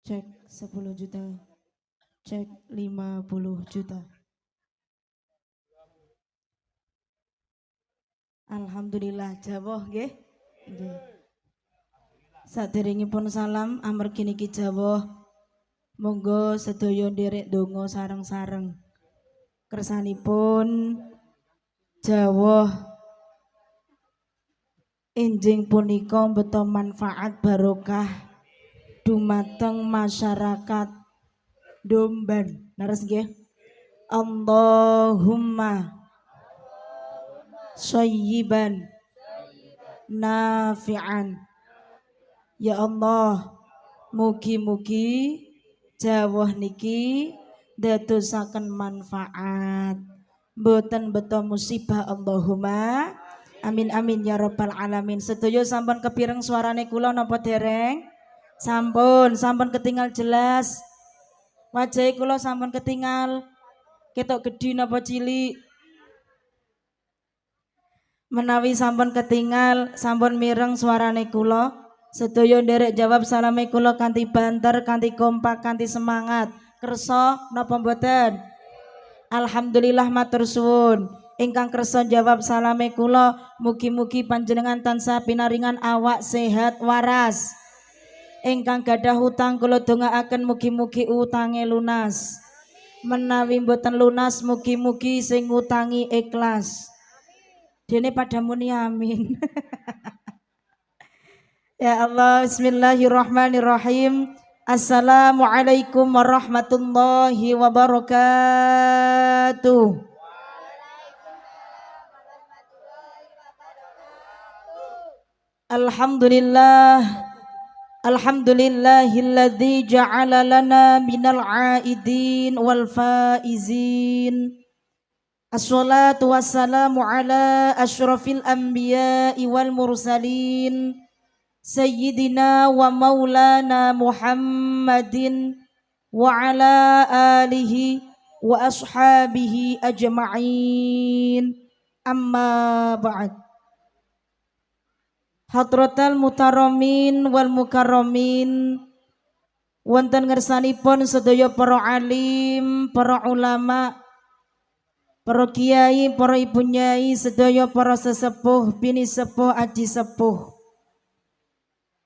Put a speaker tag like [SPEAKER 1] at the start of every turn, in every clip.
[SPEAKER 1] Cek 10 juta. Cek 50 juta. Alhamdulillah jawah nggih. Nggih. Saderengipun salam amargi niki jawah. Monggo sedaya nderek donga sareng-sareng. Kersanipun jawah enjing punika mbeta manfaat barokah dumateng masyarakat Domban. Leres nggih? Allahumma shayyiban nafi'an. Ya Allah, mugi-mugi jawah niki dadosaken manfaat, mboten beto musibah. Allahumma amin amin ya rabbal alamin. Sedaya sampun kepireng suarane kula napa dereng? Sampun ketinggal jelas. Wajah kula sampun ketinggal. Ketok gedhi napa cilik? Menawi sampun ketinggal, sampun mireng suarane kula. Sedaya nderek jawab salame kula kanthi banter, kanthi kompak, kanthi semangat. Kersa napa mboten? Alhamdulillah matur suwun. Ingkang kersa jawab salame kula, mugi-mugi panjenengan tansah pinaringan awak sehat waras. Ingkang gadah hutang kula dongaaken mugi-mugi utange lunas. Menawi mboten lunas, mugi-mugi sing ngutangi ikhlas. Dene pada muni amin. Ya Allah, bismillahirrahmanirrahim. Assalamualaikum warahmatullahi wabarakatuh. Alhamdulillah. Alhamdulillahilladzi ja'ala lana minal aidin wal faizin. Assalatu wassalamu ala asyrafil anbiya'i wal mursalin. Sayyidina wa maulana Muhammadin wa ala alihi wa ashabihi ajma'in. Amma ba'd. Hadratal mutaramin wal mukarramin, wonten ngersanipun sedaya para alim, para ulama, para kiai, para ibu nyai, sedaya para sesepuh, bini sepuh, aji sepuh,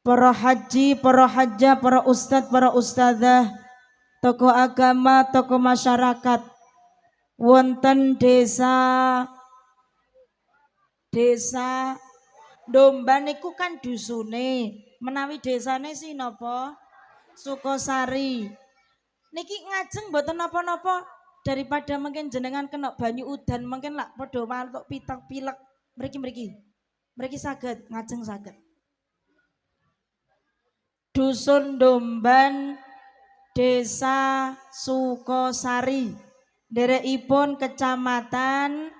[SPEAKER 1] para haji, para hajjah, para ustadz, para ustadzah, tokoh agama, tokoh masyarakat, wonten desa Domban niku kan dusune, menawi desane si napa? Sukosari. Niki ngajeng mboten napa-napa, daripada mungkin jenengan kena banyu udan mungkin lak padha waluk pitak pilek mriki saged ngajeng saged. Dusun Domban, Desa Sukosari, nderekipun Kecamatan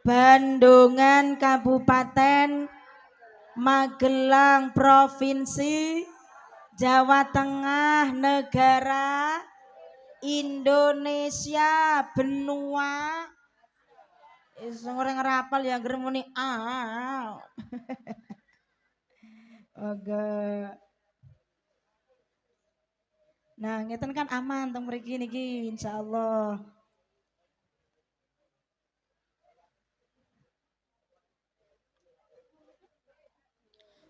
[SPEAKER 1] Bandungan, Kabupaten Magelang, Provinsi Jawa Tengah, negara Indonesia, benua. Orang ngerapal yang geremuni Oke. Nah, ngeten kan aman teng mriki niki insyaallah.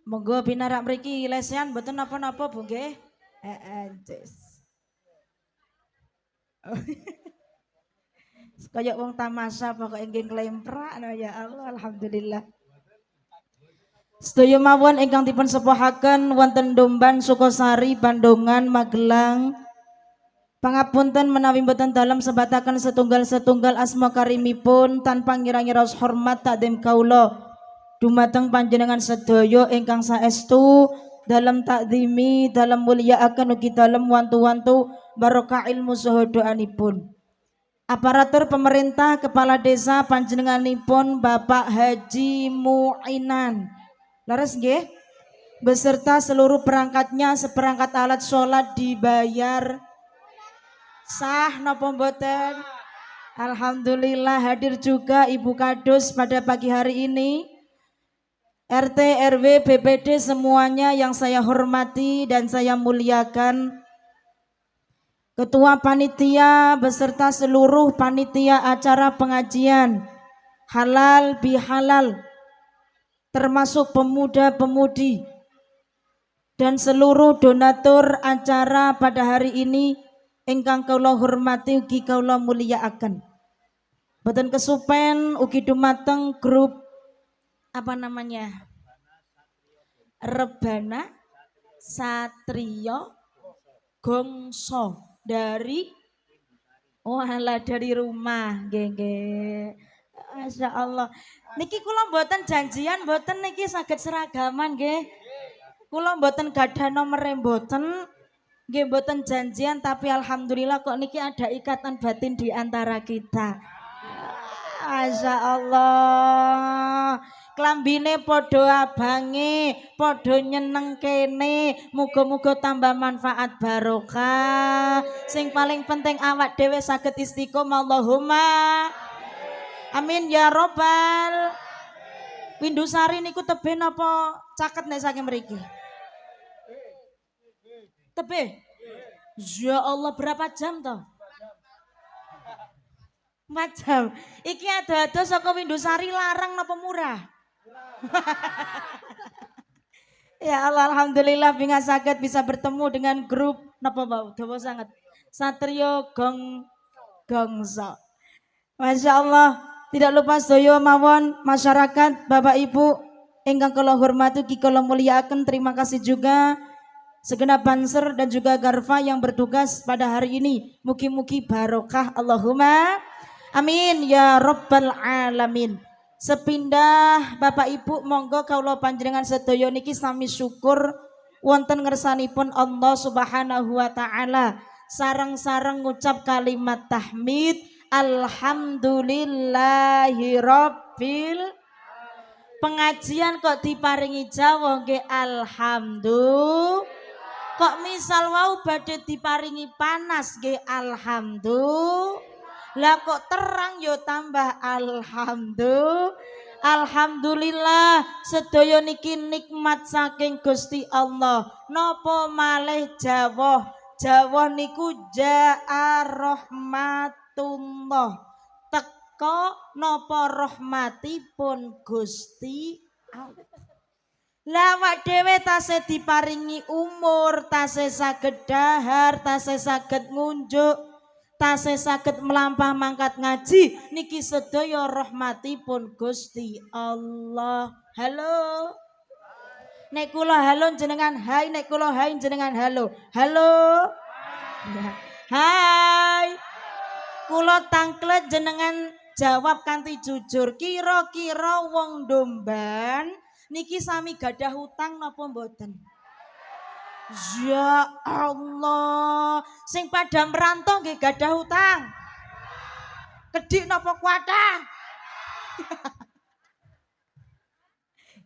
[SPEAKER 1] Monggo pinarak mriki lesehan mboten napa-napa Bu nggih. Kayak wong tamasya pokoke nggih klemprak ya Allah, alhamdulillah. Sedaya mawon ingkang dipun sepuhaken wonten Domban, Sukosari, Bandungan, Magelang. Pangapunten menawi mboten dalam sebataken setunggal-setunggal asma karimipun tanpa ngira-ngira hormat takdim kaula dumateng panjenengan sedaya ingkang saestu dalam takdimi, dalam mulyaaken ugi dalam wantu-wantu barokah ilmu saha doanipun. Aparatur pemerintah, kepala desa panjenenganipun Bapak Haji Muinan. Leres nggih? Beserta seluruh perangkatnya, seperangkat alat sholat dibayar sah napa mboten? Alhamdulillah hadir juga Ibu Kadus pada pagi hari ini. RT, RW, BPD semuanya yang saya hormati dan saya muliakan. Ketua Panitia beserta seluruh panitia acara pengajian halal bihalal, termasuk pemuda-pemudi dan seluruh donatur acara pada hari ini ingkang kaula hormati ugi kaula mulyakaken. Boten kesupen ugi dumateng grup apa namanya? Rebana Satrio Gongso dari dari rumah nggih. Masya Allah. Niki kula mboten janjian, mboten niki saged seragaman nggih. Kula mboten gadah nomere mboten. Nggih mboten janjian tapi alhamdulillah kok niki ada ikatan batin di antara kita. Masya Allah. Klambine podo abange, podo nyeneng kene, muga-muga tambah manfaat barokah. Sing paling penting awak dhewe saged istiqomah, Allahumma amin ya robbal. Windusari niku tebe napa caket nek saking mriki? Tebe. Ya Allah, berapa jam toh? 4 jam. Iki ada saka Windusari larang napa murah? Ya Allah, alhamdulillah binga saged bisa bertemu dengan grup napa bau dawa sangat Satrio Gongso. Masya Allah, tidak lupa sedaya mawon masyarakat Bapak Ibu ingkang kula hormati ugi kula mulyakaken, terima kasih juga segenap banser dan juga garfa yang bertugas pada hari ini. Mugi-mugi barokah, Allahumma amin ya rabbal alamin. Sepindah Bapak Ibu monggo kaula panjenengan sedaya niki sami syukur wonten ngersanipun Allah Subhanahu wa taala. Sareng-sareng ngucap kalimat tahmid alhamdulillahi rabbil. Pengajian kok diparingi Jawa nggih alhamdulillah. Kok misal wau badhe diparingi panas nggih alhamdulillah. Lah kok terang yo tambah alhamdulillah. Alhamdulillah sedaya niki nikmat saking Gusti Allah. Napa malih Jawa? Jawa niku jaa rahmatullah. Teka napa rahmatipun Gusti Allah. Lah awak dhewe tasih diparingi umur, tasih saged dahar, tasih saged ngunjuk, tasih saged melampah mangkat ngaji niki sedaya rahmatipun Gusti Allah. Halo. Nek kula halo jenengan hai, nek kula hai jenengan halo. Halo. Ya. Hai. Kula tangklet jenengan jawab kanthi jujur. Kira-kira wong Domban niki sami gadah hutang napa mboten? Ya Allah, sing pada merantau nggih gadah hutang. Kedik napa kuatah?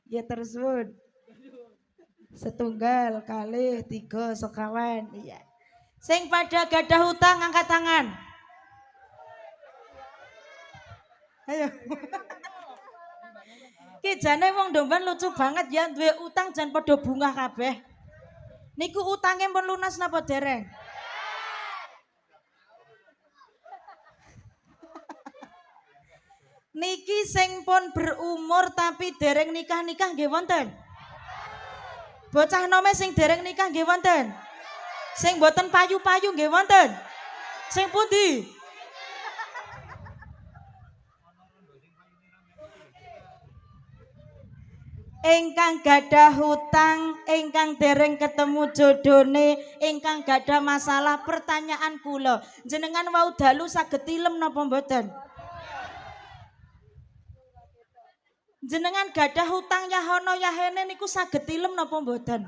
[SPEAKER 1] Ya tersebut. Setunggal kali 3 sekawan. Iya. Sing pada gadah hutang angkat tangan. Ayo. Ki jane wong Domban lucu banget ya, duwe utang jan padha bungah kabeh. Niku utangnya pun lunas napa dereng? Niki sing pun berumur tapi dereng nikah-nikah nggih wonten? Bocah nome sing dereng nikah nggih wonten? Sing boten payu-payu nggih wonten? Sing pundi? Ingkang gadah hutang, ingkang dereng ketemu jodone, ingkang gadah masalah. Pertanyaan kula, jenengan wau dalu saged tilem napa mboten? Jenengan gadah hutang yahono yahene niku saged tilem napa mboten?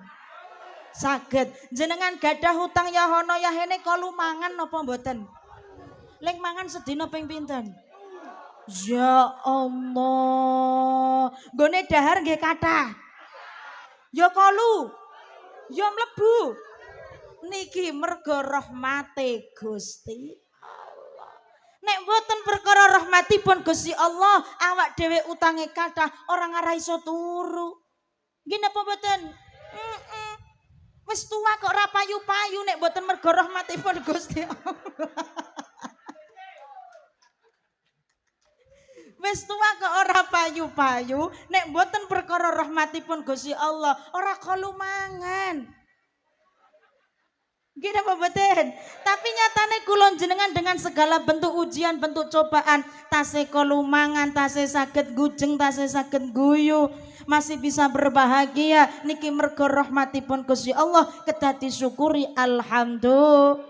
[SPEAKER 1] Saged. Jenengan gadah hutang yahono yahene kalu mangan napa mboten? Ling mangan sedina ping pinten? Ya Allah, gone dahar nggih kathah. Ya kalu, ya mlebu. Niki mergo rahmate Gusti Allah. Nek mboten perkara rahmatipun Gusti Allah, awak dhewe utange kathah, orang ora iso turu. Nggih napa mboten? Wis tua kok ora payu-payu nek mboten mergo rahmatipun Gusti Allah. Wis tua kok ora payu-payu nek mboten perkara rahmatipun Gusti Allah, ora kalu mangan. Nggih napa mboten? Tapi nyatane kula jenengan dengan segala bentuk ujian, bentuk cobaan, tasih kalu mangan, tasih saged gujeng, tasih saged guyu, masih bisa berbahagia niki mergo rahmatipun Gusti Allah, kedah disyukuri alhamdulillah.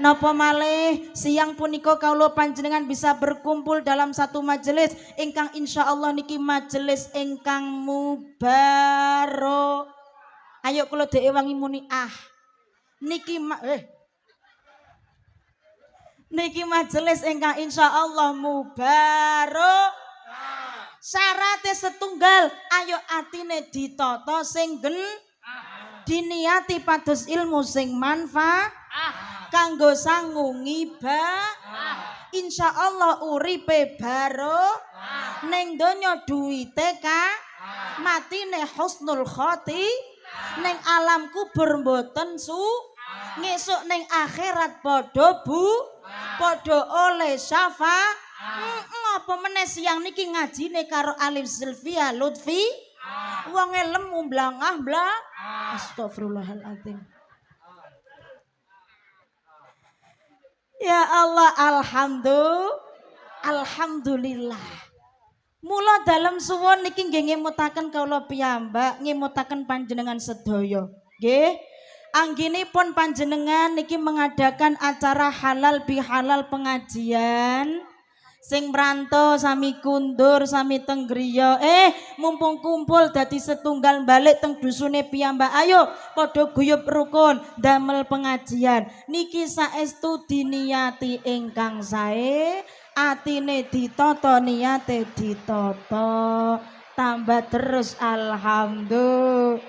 [SPEAKER 1] Napa malih siang punika kawula panjenengan bisa berkumpul dalam satu majelis ingkang insyaallah niki majelis ingkang mubarok. Ayo kula dhewe wangi muni niki niki majelis ingkang insyaallah mubarok. Syaratnya setunggal, ayo atine ditata sing diniati pados ilmu sing manfaat kanggo sanggungi insyaallah uripe baro ning donya duwite matine husnul khoti ning alam kubur mboten ngesuk ning akhirat padha oleh apa meneh siang niki ngajine karo Alif Sylvia Lutfi wong lemu blangah astagfirullahaladzim. Ya Allah, alhamdulillah. Mula dalam suwun niki nggih ngemutaken kawula piyambak, ngemutaken panjenengan sedaya. Nggih. Anggenipun panjenengan niki mengadakan acara halal bihalal pengajian. Sing merantau sami kundur sami teng griya mumpung kumpul dadi setunggal balik teng dusune piyambak, ayo padha guyub rukun damel pengajian niki saestu diniati ingkang sae, atine ditata niate ditata tambah terus alhamdulillah.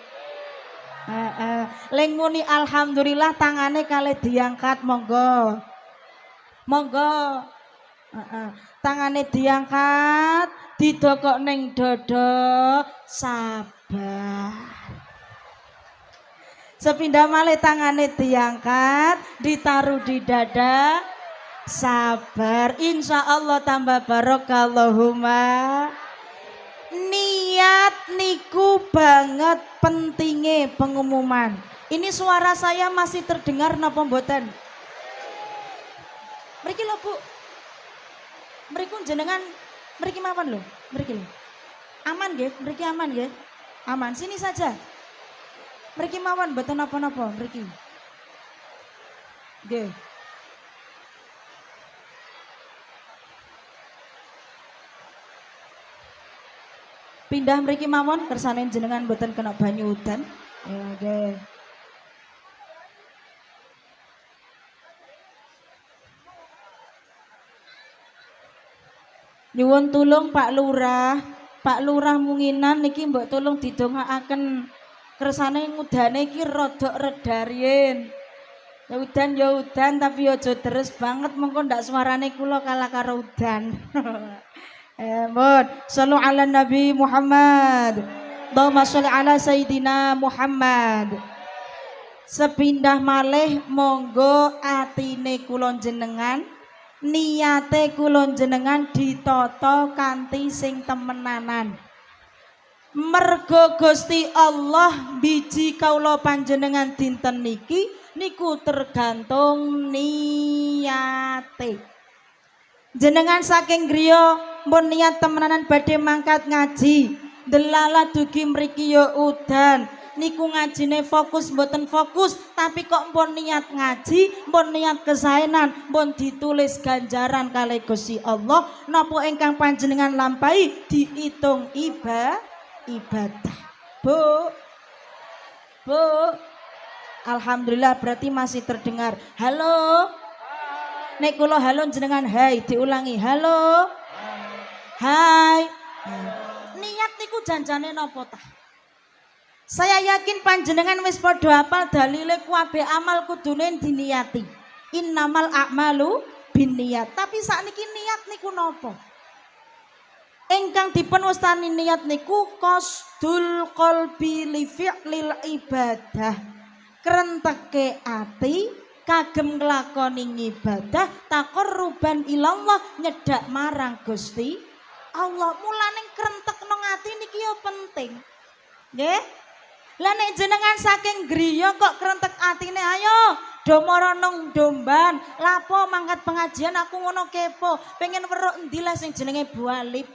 [SPEAKER 1] Leng muni alhamdulillah tangane kalih diangkat monggo tangane diangkat didokok ning dada sabar. Sepindah malih tangane diangkat ditaruh di dada sabar, insyaallah tambah barokah. Allahumma. Niat niku banget pentingnya pengumuman. Ini suara saya masih terdengar napa mboten? Mriki lho Bu. Mriku jenengan mriki mawon lho, mriki lho. Aman nggih, mriki aman nggih. Aman, sini saja. Mriki mawon mboten napa-napa mriki. Nggih. Pindah mriki mawon kersane jenengan mboten kena banyu udan. Ya nggih. Nyuwun tulung Pak Lurah Munginan niki mbok tulung didongakaken kersane ngudane iki rada reda riyin. Ya udan tapi aja deres banget mengko ndak suarane kula kalah karo udan. Mohon sallu ala Nabi Muhammad. Allahumma sholli ala Sayyidina Muhammad. Sepindah malih monggo atine kula jenengan, niate kula jenengan ditata kanthi sing temenanan. Mergo Gusti Allah biji kaula panjenengan dinten niki niku tergantung niate. Jenengan saking griya mun niat temenanan badhe mangkat ngaji, delala dugi mriki ya udan. Niku ngajine fokus mboten fokus, tapi kok mpun niat ngaji, mpun niat kesaenan, mpun ditulis ganjaran kalih Gusti Allah, napa ingkang panjenengan lampahi diitung ibadah. Bu. Alhamdulillah berarti masih terdengar. Halo. Nek kula halo jenengan hai, diulangi. Halo. Hai. Niat niku janjane napa tah? Saya yakin panjenengan wis padha hafal dalile kabeh amal kudune diniati. Innamal a'malu binniyat. Tapi sakniki niat niku napa? Ingkang dipun wastani niat niku qasdul qalbi li fi'lil ibadah. krenteke ati kagem nglakoni ibadah taqarruban ilallah nyedak marang Gusti Allah. Mulane krentekno ati niki yo penting. Nggih. Lah nek jenengan saking griya kok krentek atine ayo do mara nang domban, lapo mangkat pengajian aku ngono kepo, pengen weruh endi lah sing jenenge Bu Alif.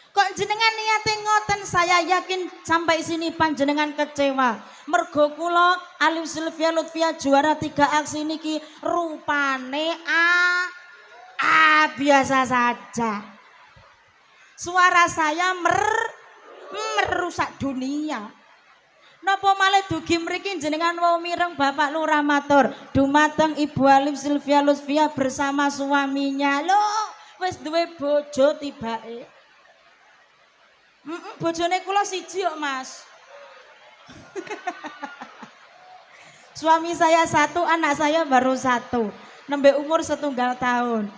[SPEAKER 1] Kok jenengan niate ngoten, saya yakin sampai sini panjenengan kecewa. Mergo kula Alif Sylvia Lutfia juara 3 aksi niki rupane biasa saja. Suara saya merusak dunia. Napa malih dugi mriki jenengan wau mireng Bapak Lurah matur dumateng Ibu Alif Sylvia Lutfia bersama suaminya. Lho, wis duwe bojo tibake. Bojone kula siji kok, Mas. Suami saya 1, anak saya baru 1. Nembe umur 1 tahun.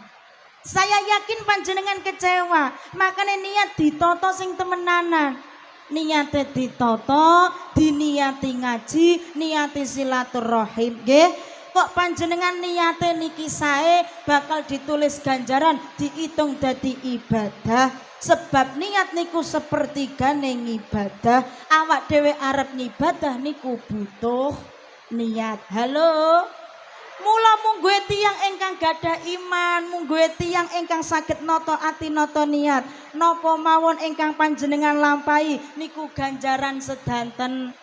[SPEAKER 1] Saya yakin panjenengan kecewa, makanya niat ditoto sing temenanan. Niate ditoto, diniati ngaji, niati silaturahim, nggih. Kok panjenengan niate niki sae bakal ditulis ganjaran, diitung dadi ibadah. Sebab niat niku sepertiga ning ibadah. Awak dhewe arep ngibadah niku butuh niat. Halo. Mula mungguhe tiyang ingkang gadah iman, mungguhe tiyang ingkang saged nata ati nata niat. Napa mawon ingkang panjenengan lampahi niku ganjaran sedanten.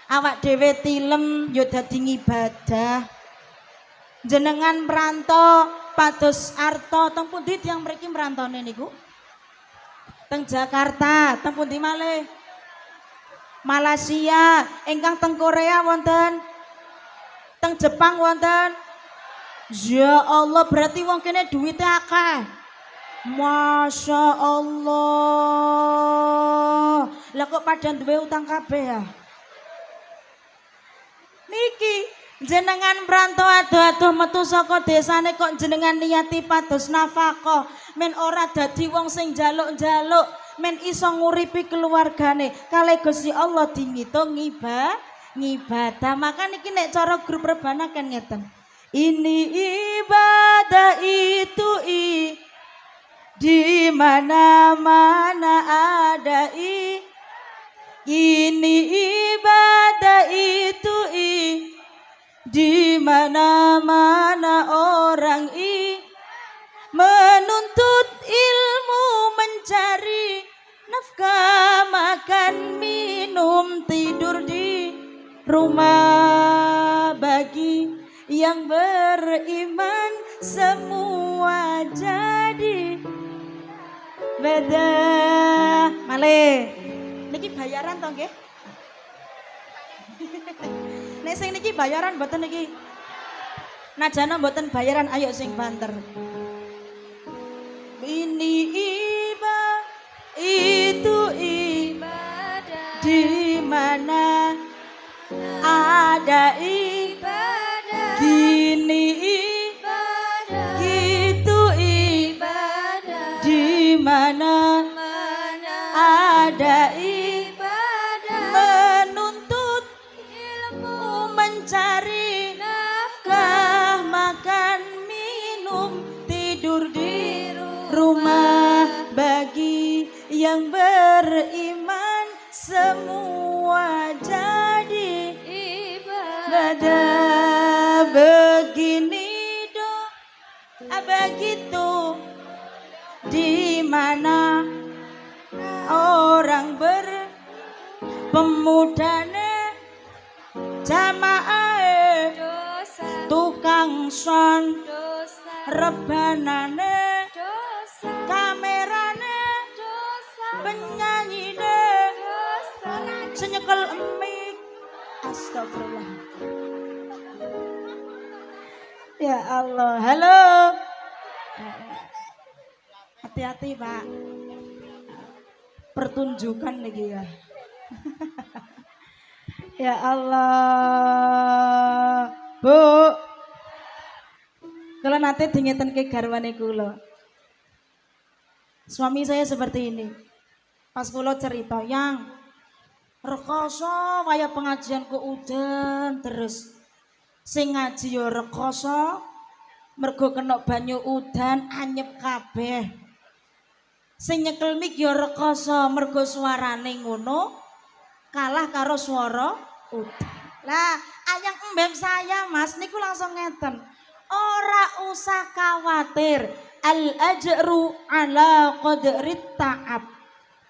[SPEAKER 1] Awak dhewe tilem ya dadi ngibadah. Jenengan mrantau pados arta teng pundi tiyang mriki mrantone niku? Teng Jakarta, teng pundi malih? Malaysia, ingkang teng Korea wonten? Teng Jepang wonten? Ya Allah, berarti wong kene duwite akeh. Masya Allah. Lah kok padha duwe utang kabeh ya? Niki jenengan merantau ado-ado metu saka desane kok jenengan niati pados nafkah, men ora dadi wong sing njaluk-njaluk, men iso nguripi keluargane. Kalih Gusti Allah dingitung ngibadah. Maka niki nek cara grup rebana kan ngeten. Ini ibadah itu di mana-mana ada ini ibadah itu di mana-mana orang menuntut ilmu, mencari nafkah, makan, minum, tidur di rumah. Bagi yang beriman semua jadi beda. Malih niki bayaran toh nggih? Nek sing niki bayaran mboten niki. Najana mboten bayaran, ayo sing banter. Ini itu ibadah di mana ada ibadah, gini ibadah, gitu ibadah, di mana ada ibadah, menuntut ilmu, mencari nafkah, makan, minum, tidur di rumah. Bagi yang beriman semua jadi ibadah. Begini begitu di mana orang pemudane jamaah tukang son rebanane kamerane penyanyine senyekel emik. Astagfirullah. Ya Allah. Halo, hati-hati Pak, pertunjukan lagi ya. Ya Allah. Bu, kalau nanti dingeten ke garwane kula, suami saya seperti ini. Pas kula cerita, yang rekoso waya pengajian ku udan terus. Sing ngaji ya rekoso mergo kena banyu udan anyep kabeh. Sing nyekel mik ya rekoso mergo suarane ngono kalah karo swara udan. Lah, ayang embem saya Mas niku langsung ngeten. Ora usah khawatir. Al ajru ala qadri ta'ab.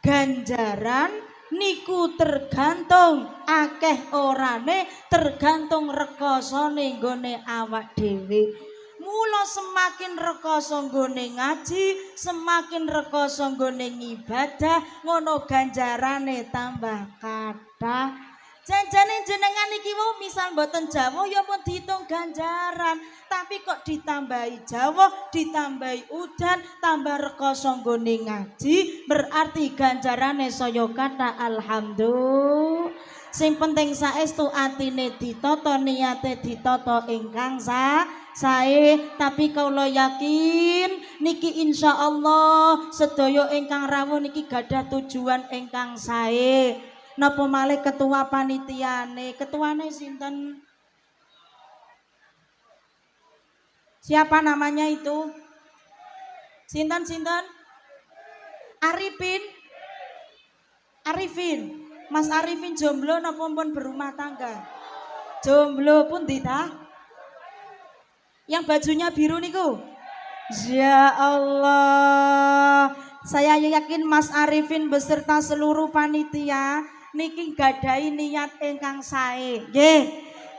[SPEAKER 1] Ganjaran niku tergantung akeh orane tergantung rekosane nggone awak dhewe. Mula semakin rekoso nggone ngaji, semakin rekoso nggone ngibadah, ngono ganjarane tambah kathah. Janjane jenengan iki wau misal mboten jawah ya pun dihitung ganjaran, tapi kok ditambahi jawah, ditambahi udan, tambah rekoso nggone ngaji, berarti ganjarane saya kata alhamdulillah. Sing penting saestu atine ditata, niate ditata ingkang sae, tapi kula yakin niki insyaallah sedaya ingkang rawuh niki gadah tujuan ingkang sae. Napa malih ketua panitiane? Ketuane sinten? Siapa namanya itu? Sinten? Arifin. Mas Arifin jomblo napa pun berumah tangga? Jomblo pun ditah. Yang bajunya biru niku? Ya Allah. Saya yakin Mas Arifin beserta seluruh panitia niki gadai niat ingkang sae. Nggih,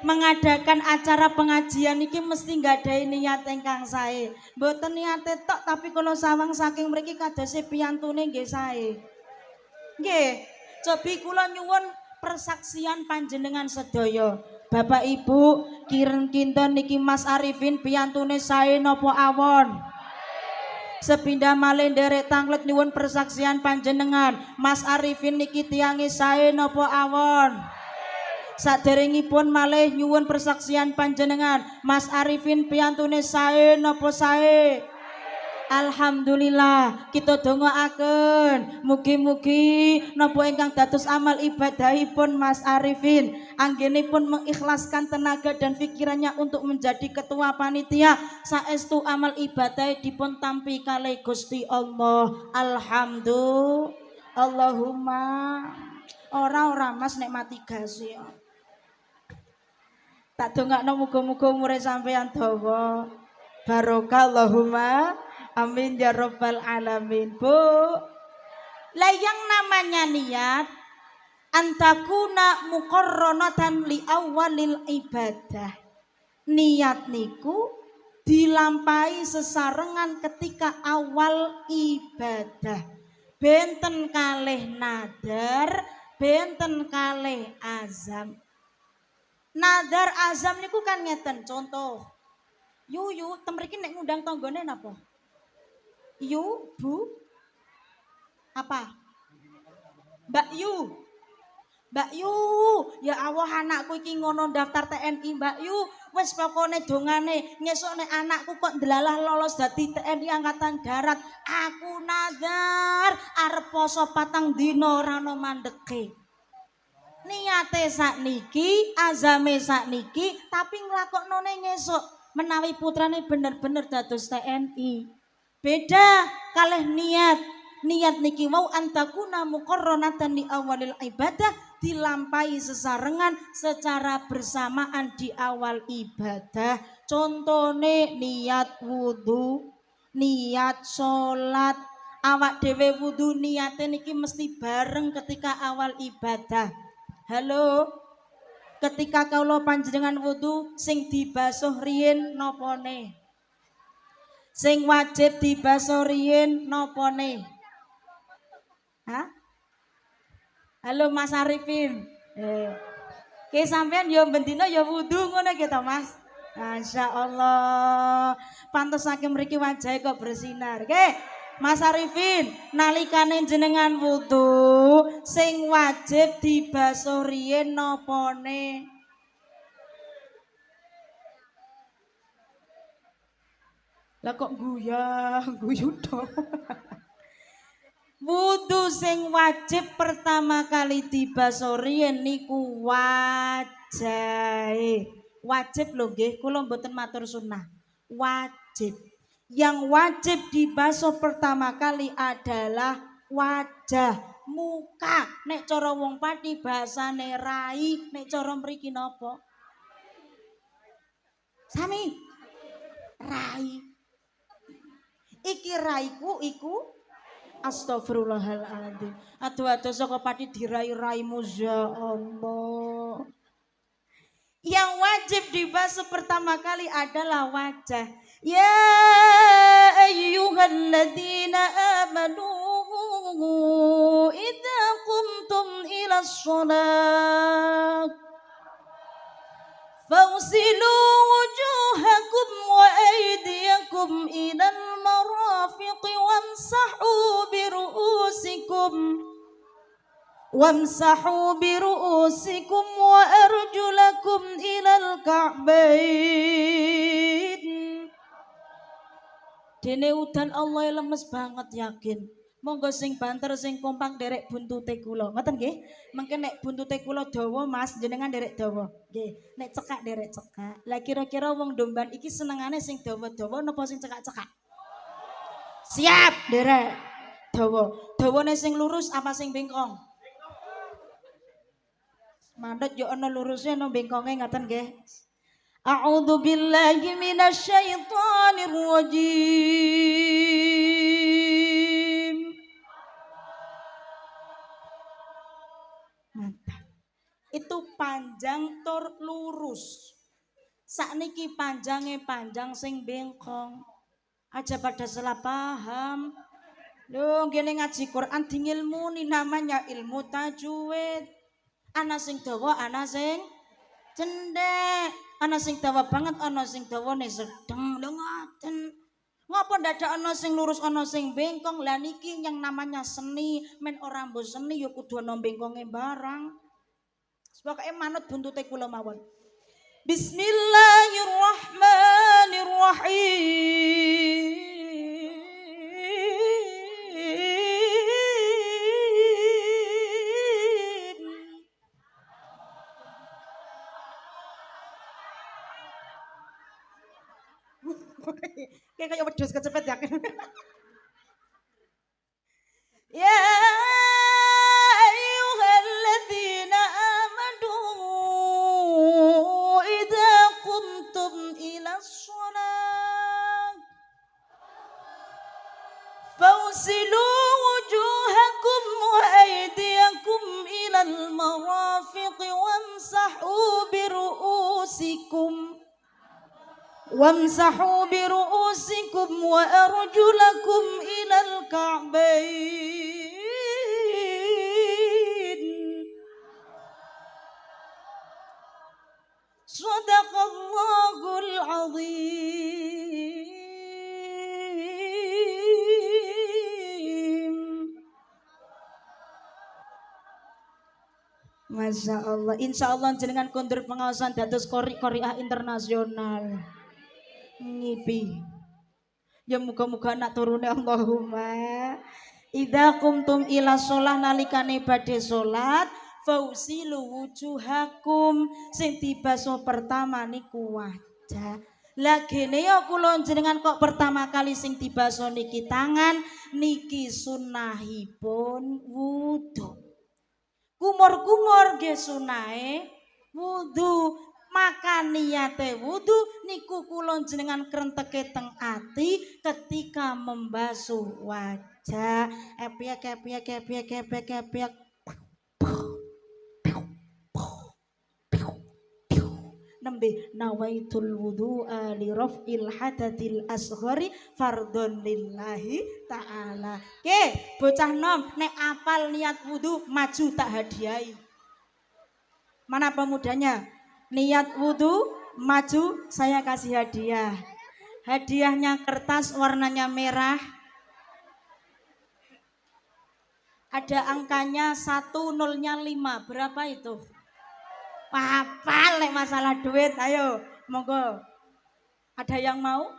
[SPEAKER 1] mengadakan acara pengajian niki mesti gadai niat ingkang sae. Mboten niate tok tapi kula sawang saking mriki kadose piyantune nggih sae. Nggih, cobi kula nyuwun persaksian panjenengan sedaya. Bapak Ibu, kiren kinten niki Mas Arifin piyantune sae napa awon? Sepindah malih nderek tanglet nyuwun persaksian panjenengan. Mas Arifin niki tiange sae napa awon? Saderengipun malih nyuwun persaksian panjenengan. Mas Arifin piyantune sae napa sae? Alhamdulillah kita dongaaken mugi-mugi napa ingkang dados amal ibadahipun Mas Arifin anggenipun mengikhlaskan tenaga dan pikirannya untuk menjadi ketua panitia saestu amal ibadah dipun tampi kalih Gusti Allah. Alhamdulillah. Allahumma ora Mas nek mati gas ya. Tak dongakno muga-muga umure sampeyan dawa. Barokah Allahumma amin ya rabbal alamin. Bu, lah yang namanya niat antakuna muqarranatan li awalil ibadah. Niat niku dilampahi sesarengan ketika awal ibadah. Benten kalih nadar, benten kalih azam. Nadar azam niku kan ngeten contoh. Yu temriki nek ngundang tanggane napa? Yu, Bu. Apa? Mbak Yu, ya Allah anakku iki ngono daftar TNI Mbak Yu. Wis pokone dongane ngesuk nek anakku kok ndelalah lolos dadi TNI angkatan darat. Aku nazar arep poso 4 dina ora ono mandeke. Niate sakniki, azame sakniki, tapi nglakoknone ngesuk menawi putrane bener-bener dados TNI. Beda kalih niat niki mau antakuna muqarranatan li awalil ibadah dilampahi sesarengan secara bersamaan di awal ibadah. Contone niat wudu, niat sholat, awak dhewe wudu niate niki mesti bareng ketika awal ibadah. Halo, ketika kula panjenengan wudu sing dibasuh riyin nopone? Sing wajib dibasuh riyin nopone? Hah? Halo Mas Arifin. Ki sampean ya bendina ya wudu ngono ki to Mas. Masya Allah. Pantes saking mriki wajahe kok bersinar. Oke. Mas Arifin, nalikane jenengan wudu sing wajib dibasuh riyin nopone? Lah kok guyu to. Wudu sing wajib pertama kali dibasori niku wajahe. Wajib lho nggih, kula mboten matur sunah. Wajib. Yang wajib dibasuh pertama kali adalah wajah, muka. Nek cara wong Pati bahasane rai, nek cara mriki napa? Sami. Rai. Iki raiku iku astagfirullahaladzim. Aduh saka Pati dirai-raimu ya Allah. Yang wajib dibasuh pertama kali adalah wajah. Ya ayyuhalladzina amanu idza qumtum ila shalah fawsilu wujuhakum wa aydiyakum ila al-marafiqi wamsahu biru'usikum wa arjulakum ilal ka'bain. Dene udan Allah lemes banget yakin. Monggo sing banter sing kompak derek buntute kula. Ngoten nggih? Mengke nek buntute kula dawa Mas, jenengan derek dawa. Nggih. Nek cekak derek cekak. Lah kira-kira wong domban iki senengane sing dawa-dawa napa sing cekak-cekak? Siap, derek. Dawa. Dawane sing lurus apa sing bengkong? Mandat yo ana lurusnya ana bengkonge ngaten nggih. A'udzu billahi minasyaitonir rajim. Mantap. Itu panjang tur lurus. Sakniki panjange panjang sing bengkong. Aja pada salah paham. Lho ngene ngaji Quran dingilmuni namanya ilmu tajwid. Ana sing dawa, ana sing cendek, ana sing dawa banget, ana sing dawane sedeng. Lho ngoten. Ngapa ndadak ana sing lurus, ana sing bengkong? Lah niki yang namanya seni, men ora mbok seni ya kudu ana bengkonge barang. Pokoke manut buntute kula mawon. Bismillahirrahmanirrahim. Kayak wedhus kecepet ya. Ya ayyuhalladzina amanu idza qumtum ila shalah fawsilu wujuhakum wa aydiyakum ila al-marafiqi wamsahu biru'usikum wa arjulakum ilal ka'bain. Sadaqallahul azim. Masya Allah, insya Allah jenengan kondur pengawasan dados koriah internasional. Ngipi ya muga-muga anak turune Allahumma. Idza qumtum ila sholah nalikane badhe salat fausilu wujuhakum sing dibasuh pertama niku wajah. Lah gene ya kula jenengan kok pertama kali sing dibasuh niki tangan niki sunahipun wudu. Kumur-kumur nggih sunahe wudu. Maka niate wudu niku kula jenengan krenteke teng ati ketika membasuh wajah. Epiak nembe nawaitul wudu'a li raf'il hadatsil asghari fardhon lillahi ta'ala. Oke, bocah nom nek apal niat wudu maju tak hadiahi. Mana pemudanya? Niat wudu maju saya kasih hadiah. Hadiahnya kertas warnanya merah. Ada angkanya 1 0-nya 5. Berapa itu? Hafal nek masalah duit. Ayo, monggo. Ada yang mau?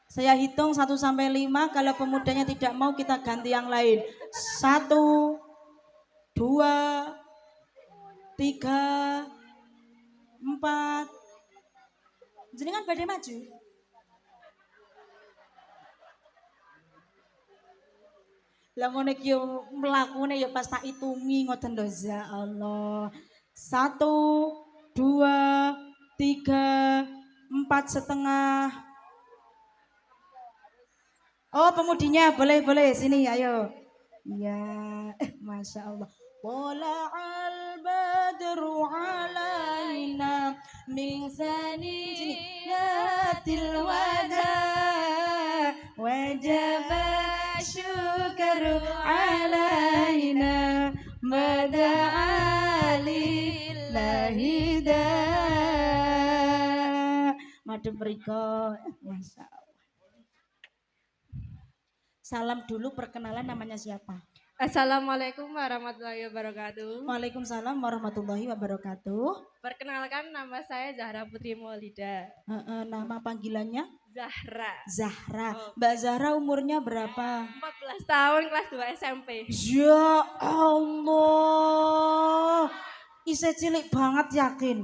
[SPEAKER 1] Saya hitung 1 sampai 5. Kalau pemudanya tidak mau kita ganti yang lain. 1, 2, 3, 4. Jenengan badhe maju. Lah ngono iki yo mlakune ya pas tak itungi ngoten lho ya Allah. 1, 2, 3, 4 setengah. Oh pemudinya boleh sini ayo. Ya, masya Allah. Wala'al badru alaina min saniyatil wada wajaba syukaru alaina mada'alillahi da. Madem mriko, masya Allah. Salam dulu perkenalan namanya siapa?
[SPEAKER 2] Assalamualaikum warahmatullahi wabarakatuh.
[SPEAKER 1] Waalaikumsalam warahmatullahi wabarakatuh.
[SPEAKER 2] Perkenalkan nama saya Zahra Putri Maulida.
[SPEAKER 1] Nama panggilannya?
[SPEAKER 2] Zahra.
[SPEAKER 1] Zahra. Mbak Zahra umurnya berapa?
[SPEAKER 2] 14 tahun kelas 2 SMP.
[SPEAKER 1] Ya Allah. Isih cilik banget yakin.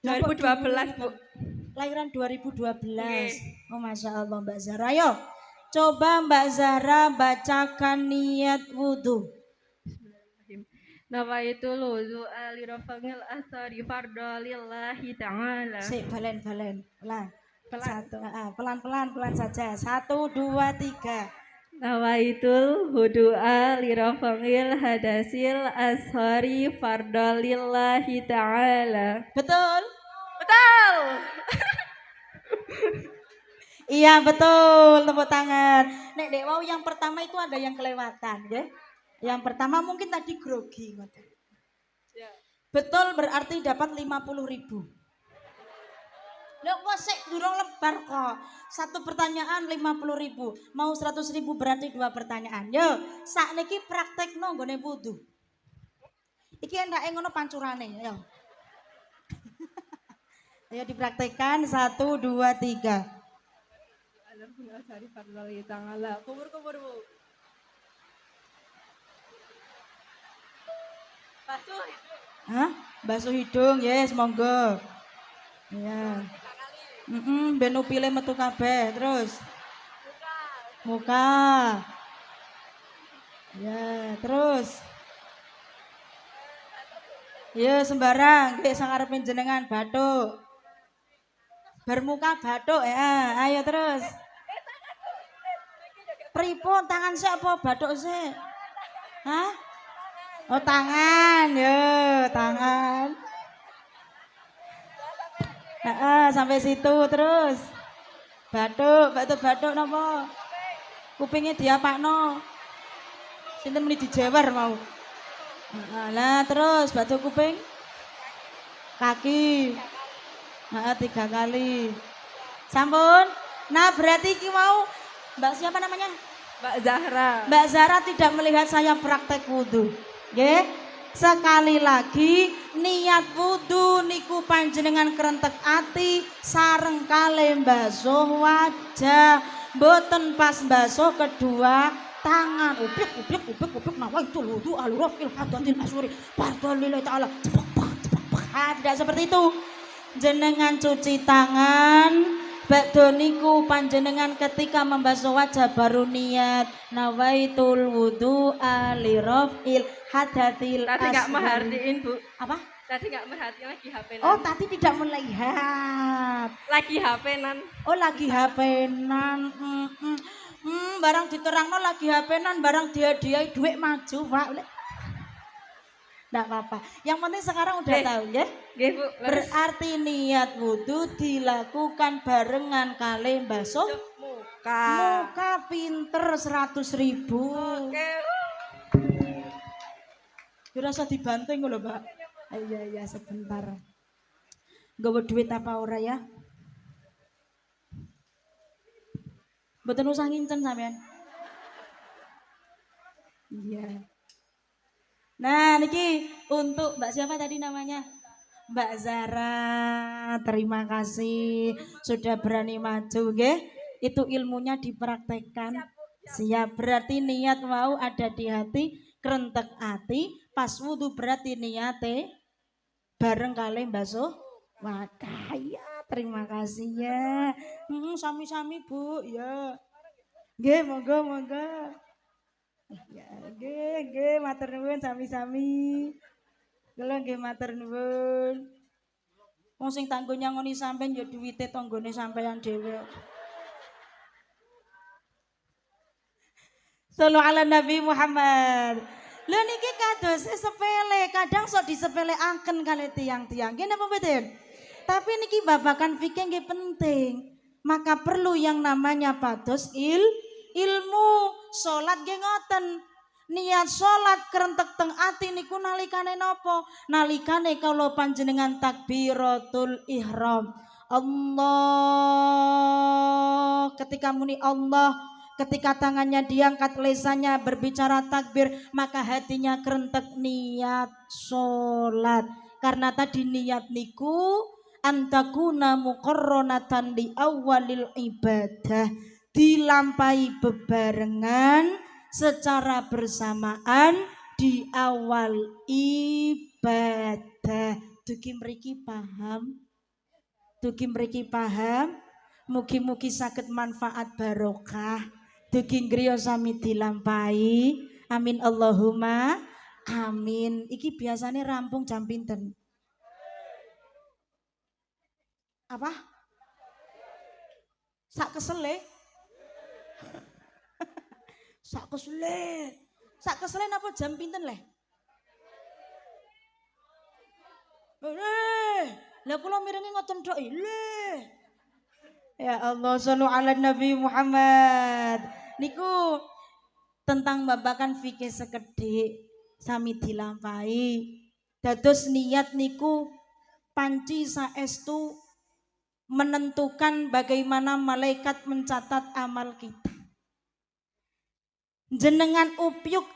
[SPEAKER 2] 2012 Bu.
[SPEAKER 1] Lahiran 2012.
[SPEAKER 2] Oke.
[SPEAKER 1] Oh Masya Allah Mbak Zahra. Ayo coba Mbak Zahra bacakan niat wudhu.
[SPEAKER 2] Nama itu wudu alirofangil asari fardalillahi ta'ala.
[SPEAKER 1] Balen. Pelan saja. 1, 2, 3.
[SPEAKER 2] Nawaitul hudu'a lirafangil hadasil ashari fardalillahi ta'ala.
[SPEAKER 1] Betul?
[SPEAKER 2] Betul.
[SPEAKER 1] Iya betul, tepuk tangan. Nek dek wau yang pertama itu ada yang kelewatan, ya. Yang pertama mungkin tadi grogi.
[SPEAKER 2] Ya.
[SPEAKER 1] Betul berarti dapat 50.000. Loh kok sik durung lebar kok. Satu pertanyaan 50.000. Mau 100.000 berarti 2 pertanyaan. Yo, sakniki praktekno nggone wudu. Iki endake ngono pancurane, yo. Ayo dipraktekkan 1, 2, 3.
[SPEAKER 2] Kubur Bu. Basuh.
[SPEAKER 1] Hah? Basuh hidung, yes, monggo. Ya. Ben upile metu kabeh, terus. Muka. Ya, terus. Ya sembarang, nggih sangarepe jenengan bathuk. Bermuka bathuk ya, ayo terus. Pripun tangan siapa bathuk sih? Hah? Oh tangan, yo tangan. Sampai situ terus. Bathuk napa? Kupingnya diapakno? Sinten muni dijewar mau. Lah terus bathuk kuping. Kaki. 3 kali. Sampun. Nah berarti iki mau Mbak siapa namanya?
[SPEAKER 2] Mbak Zahra.
[SPEAKER 1] Mbak Zahra tidak melihat saya praktek wudhu. Nggih. Sekali lagi niat wudhu niku panjenengan kerentek ati sareng kale mbasuh wajah. Mboten pas mbasuh kedua tangan. Ubik nawaitul wudhu al-rafil hadatil asuri. Fardalillahi ta'ala. Tidak seperti itu. Jenengan cuci tangan, bakdo niku panjenengan ketika membasuh wajah baru niat nawaitul wudu alirafil hadatil asghar.
[SPEAKER 2] Tadi nggak merhatiin Bu.
[SPEAKER 1] Apa?
[SPEAKER 2] Tadi nggak merhatiin lagi HP-nan.
[SPEAKER 1] Oh tadi tidak melihat.
[SPEAKER 2] Lagi HP-nan.
[SPEAKER 1] Oh lagi HP-nan. Barang diterangno lagi HP-nan, barang dia duit maju Pak. Nggak apa-apa. Yang penting sekarang udah tahu ya.
[SPEAKER 2] Nggih Bu.
[SPEAKER 1] Berarti niat wudhu dilakukan barengan kali mbasuh
[SPEAKER 2] muka.
[SPEAKER 1] Muka pinter 100.000.
[SPEAKER 2] Oke.
[SPEAKER 1] Dirasa dibanting lho Mbak. Iya sebentar. Nggawa duit apa ora ya? Mboten usah ngincen sampean. Iya. Nah, niki untuk Mbak siapa tadi namanya? Mbak Zahra. Terima kasih sudah berani maju, nggih. Itu ilmunya dipraktekkan. Siap, berarti niat mau ada di hati, kerentek hati, pas wudu berarti niate bareng kali basuh wajah. Ya, terima kasih ya. Sami-sami Bu, ya. Nggih, monggo monggo. Ya, nggih matur nuwun sami-sami. Kula nggih matur nuwun. Wong sing tanggo nyangoni sampean ya duwite tanggane sampean dhewe. Sallu ala Nabi Muhammad. Lho niki kados sepele, kadang sok disepeleaken kali tiang-tiang. Nggih napa mboten? Tapi niki babakan fikih nggih penting. Maka perlu yang namanya pados ilmu. Salat nggih ngoten. Niat salat kerentek teng ati niku nalikane napa? Nalikane kala panjenengan takbiratul ihram. Allah, ketika muni Allah, ketika tangannya diangkat, lesannya berbicara takbir, maka hatinya kerentek niat sholat. Karena tadi niat niku antakuna muqarronatan di awalil ibadah, dilampahi bebarengan secara bersamaan di awal ibadah. Dugi mriki paham? Dugi mriki paham? Mugi-mugi saged manfaat barokah. Dugi griya sami dilampahi. Amin Allahumma amin. Iki biasanya rampung jam pinten? Apa? Sak kesele? Sak kesele. Sak kesele napa jam pinten leh? Lah kula mirengi ngoten tok leh. Ya Allah, shollu ala Nabi Muhammad. Niku tentang babakan fikih sekedhik sami dilampahi. Dados niat niku panci saestu menentukan bagaimana malaikat mencatat amal kita. Jenengan upyek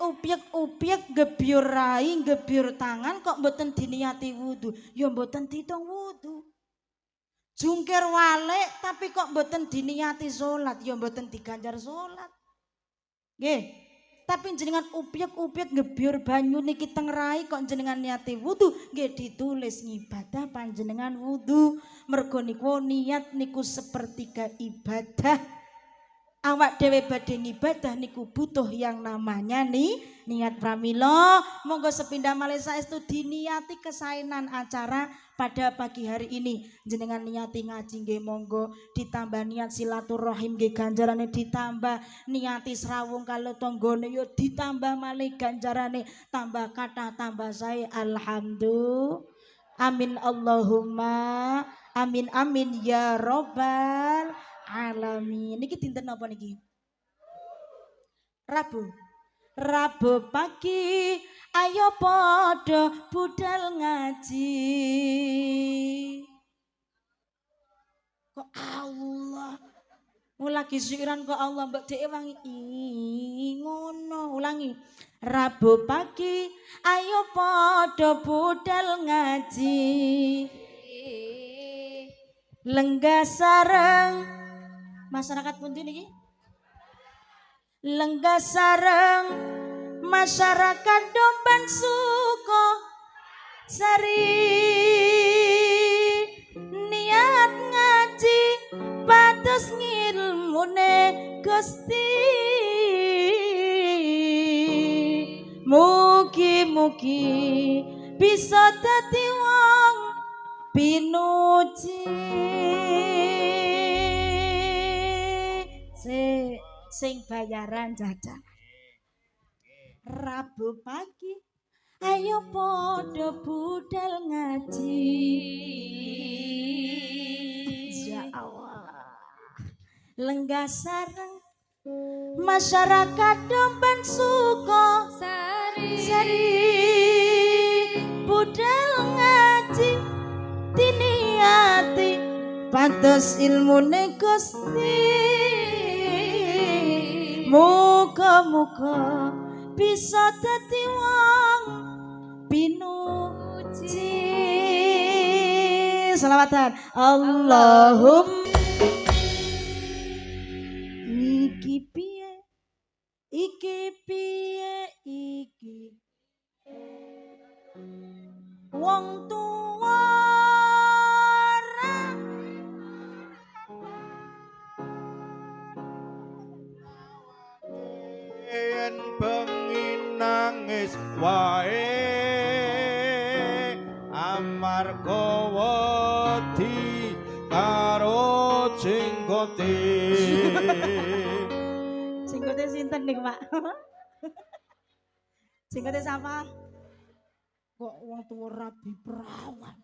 [SPEAKER 1] gebyur rai, gebyur tangan kok mboten diniati wudu, ya mboten ditung wudu. Jungkir walik tapi kok mboten diniati salat, ya mboten diganjar salat. Nggih. Tapi jenengan upyek gebyur banyu niki teng rai kok jenengan niati wudu, nggih ditulis ngibadah panjenengan wudu. Mergo niku niat niku sepertiga ibadah. Awak dhewe badhe ngibadah niku butuh yang namanya niat pramila. Monggo sepindah malih saestu diniati kesaenan acara pada pagi hari ini. Jenengan niati ngaji nggih monggo, ditambah niat silaturahim nggih ganjarane ditambah, niati srawung karo tanggane yo ditambah malih ganjarane, tambah kathah tambah sae alhamdulillah. Amin Allahumma amin amin ya robbal alamin. Niki dinten napa niki? Rabu. Rabu pagi ayo podo budal ngaji. Kok Allah lagi syukuran kok Allah mbak dek wangi ngono. Ulangi. Rabu pagi ayo podo budal ngaji, lenggah sareng masyarakat pundi niki? Lenggah sareng masyarakat Domban Suko Sari, niat ngaji pados ngilmune Gusti. Mugi-mugi bisa dadi wong pinuji. Sing bayaran jajan. Rabu pagi ayo podo budal ngaji. Ya Allah. Lenggah sareng masyarakat Domban Suko Sari, budal ngaji diniati pantes ilmune Gusti. Muga-muga bisa dadi wong pinuji. Selawatan Allahumma. Iki piye wong tuwa
[SPEAKER 3] yen bengi nangis wae amarga wedi karo jenggote.
[SPEAKER 1] jenggote sinten nih Pak? Jenggote siapa? Kok wong tuwa rabi perawan.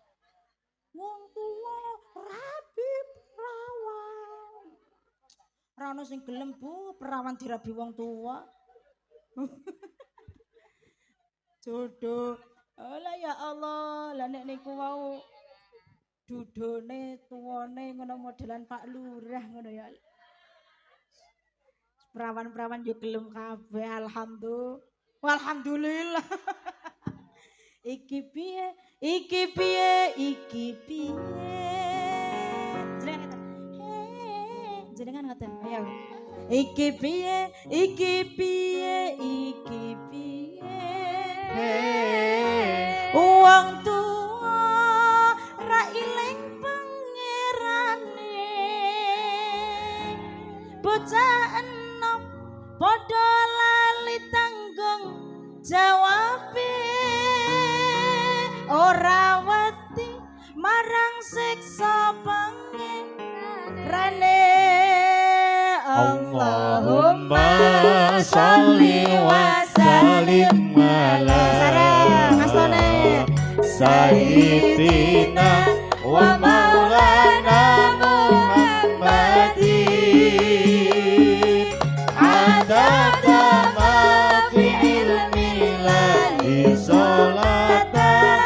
[SPEAKER 1] Wong tuwa rabi perawan. Ora ono sing gelem Bu perawan dirabi wong tuwa. Jodoh. Alah ya Allah, lah nek niku wau dudone tuwane ngono modelan Pak Lurah ngono ya. Perawan-perawan yo gelem kabeh alhamdulillah. Alhamdulillah. Iki piye? Iki piye? Iki piye? Jenengan ngoten. Ayo. Iki piye? Iki piye? Iki piye? Wong tuwa ra iling pangerane. Bocah enom padha lali tanggung jawabe. Ora wedi marang siksa pangerane.
[SPEAKER 3] Allahumma sholli wa sallim ala sayyidina wa maulana Muhammadin adada ma fi ilmi lahi sholatan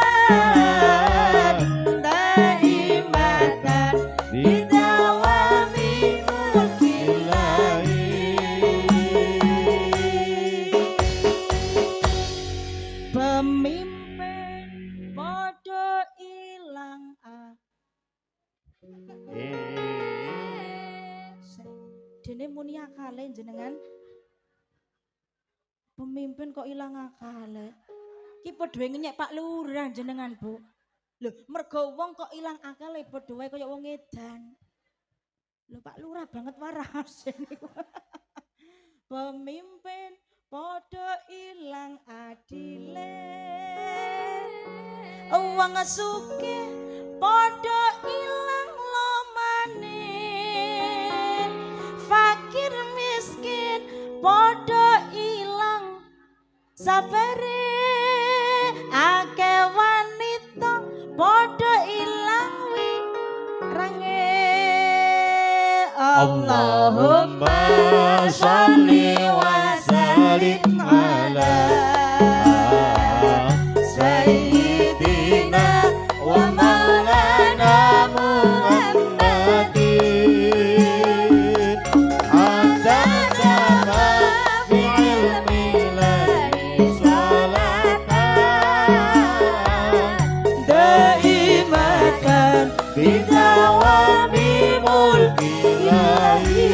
[SPEAKER 3] daimatan bidawami mulkillahi.
[SPEAKER 1] Pemimpin podo ilang dene muni akale jenengan. Pemimpin kok ilang akale. Ki padha ngenyek Pak Lurah jenengan Bu. Lho, mergo wong kok ilang akale padha wae kaya wong edan. Lho Pak Lurah banget waras niku. Pemimpin podo ilang adile. Wong sugih podo ilang lomane. Fakir miskin podo ilang sabare. Akeh wanita podo ilang wirange.
[SPEAKER 3] Allahumma sholli wa sallim ala sayyidina wa maulana Muhammadin adada ma fi ilmi lahi sholatan daimatan bidawami mulkillahi.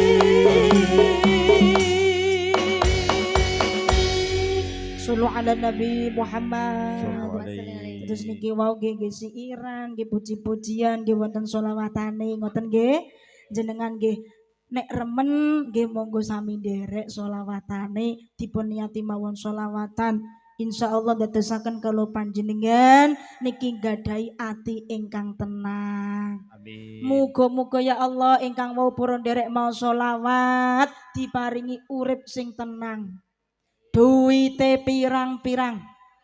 [SPEAKER 1] Sallu ala Nabi Muhammad.
[SPEAKER 3] Sallallahu alaihi.
[SPEAKER 1] Terus niki wau nggih siiran, nggih puji-pujian, nggih wonten sholawatane ngoten nggih. Jenengan nggih nek remen nggih monggo sami nderek sholawatane dipun niati mawon sholawatan. Insyaallah dadosaken kula panjenengan niki gadhahi ati ingkang tenang.
[SPEAKER 3] Amin.
[SPEAKER 1] Muga-muga ya Allah ingkang wau purun nderek mau sholawat diparingi urip sing tenang. Duwite pirang-pirang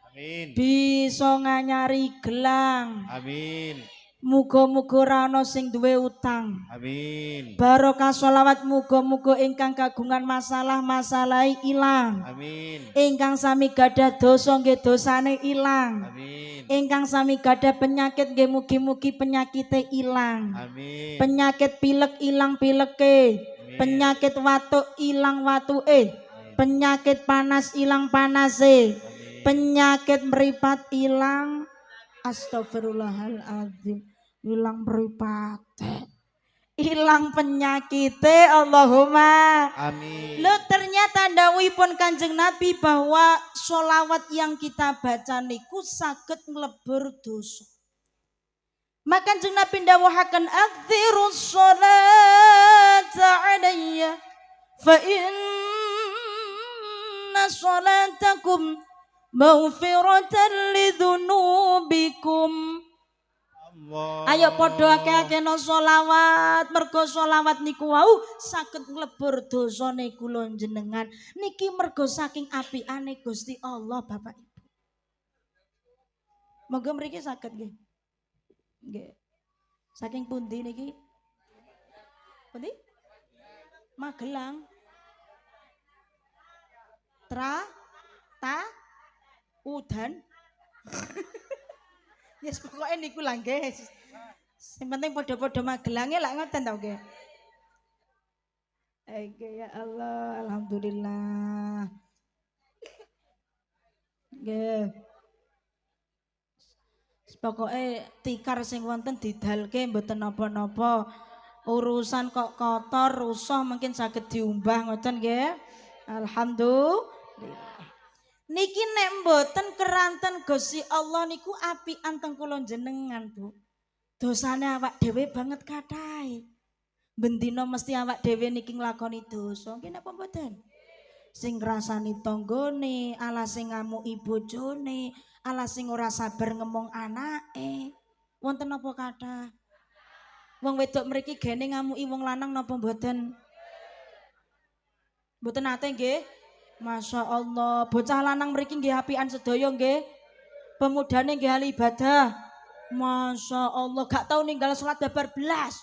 [SPEAKER 3] Amin.
[SPEAKER 1] bisa nganyari gelang.
[SPEAKER 3] Amin.
[SPEAKER 1] Muga-muga ora ana sing duwe utang.
[SPEAKER 3] Amin.
[SPEAKER 1] Barokah sholawat muga-muga ingkang kagungan masalah-masalahe ilang.
[SPEAKER 3] Amin.
[SPEAKER 1] Ingkang sami gadah dosa nggih dosane ilang.
[SPEAKER 3] Amin.
[SPEAKER 1] Ingkang sami gadah penyakit nggih mugi-mugi penyakite ilang.
[SPEAKER 3] Amin.
[SPEAKER 1] Penyakit pilek ilang pileke. Penyakit watuk ilang watuke. Penyakit panas ilang panase. Penyakit meripat ilang. Astagfirullahaladzim. Ilang mripate. ilang penyakite Allahumma.
[SPEAKER 3] Amin.
[SPEAKER 1] Lo ternyata dawuhipun Kanjeng Nabi bahwa sholawat yang kita baca niku saged nglebur dosa. Maka Kanjeng Nabi dawuhaken aktsirus sholata alayya fa inna sholatakum maghfiratan lidzunubikum. Ayo padha akeh-akehno sholawat, mergo sholawat niku wau saged nglebur dosane kula jenengan. Niki mergo saking apiane Gusti Allah Bapak Ibu. Moga mriki saged nggih. Nggih. Saking pundi niki? Pundi? Magelang. Udan. Yes, pokoknya niku lah guys. Yang penting podo-podo Magelangnya lah ngoten tau nggih. Oke ya Allah, alhamdulillah. Nggih. Pokoknya tikar sing wonten didalke mboten napa-napa. Urusan kok kotor, rusuh mungkin saged diumbah ngoten nggih. Alhamdulillah. Niki nek mboten keranten Gusti Allah niku apian teng kula jenengan, Bu. Dosane awak dhewe banget kathah. Bendina mesti awak dhewe niki nglakoni dosa. Nggih napa mboten? Sing ngrasani tanggane, ala sing ngamuki bojone, ala sing ora sabar ngomong anake. Wonten napa kathah? Wong wedok mriki gene ngamuki wong lanang napa mboten? Mboten nate nggih? Masya Allah, bocah lanang mriki nggih apian sedaya nggih. Pemudane nggih ahli ibadah. Masya Allah, gak tau ninggal salat babar belas.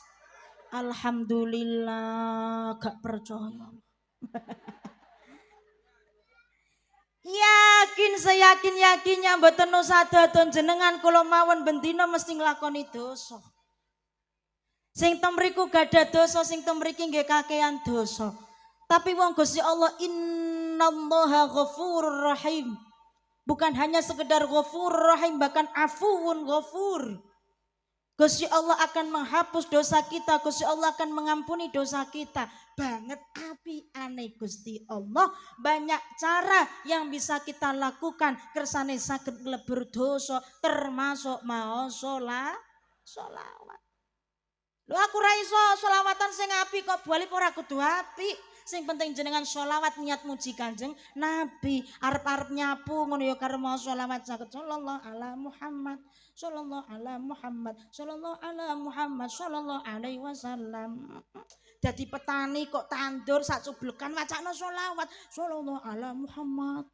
[SPEAKER 1] Alhamdulillah, gak percaya. Yakin seyakin-yakinnya mboten nusadatan jenengan kula mawon bendina mesti nglakoni dosa. Sing tem mriku gadah dosa, sing tem mriki nggih kakean dosa. Tapi wong Gusti Allah innallaha ghafurur rahim. Bukan hanya sekedar ghafurur rahim, bahkan afuwun ghafur. Gusti Allah akan menghapus dosa kita, Gusti Allah akan mengampuni dosa kita. Banget api aneh Gusti Allah. Banyak cara yang bisa kita lakukan kersane saged nglebur dosa, termasuk mau sholawat. Lho aku ra iso sholawatan sing apik kok bali ora kudu apik. Sing penting jenengan sholawat niat muji Kanjeng Nabi. Arep-arep nyapu ngono ya karo mau sholawat saged sallallahu ala Muhammad, sallallahu ala Muhammad, sallallahu ala Muhammad, sallallahu alaihi wasallam. Jadi petani kok tandur sak cublekan wacana sholawat sallallahu ala Muhammad.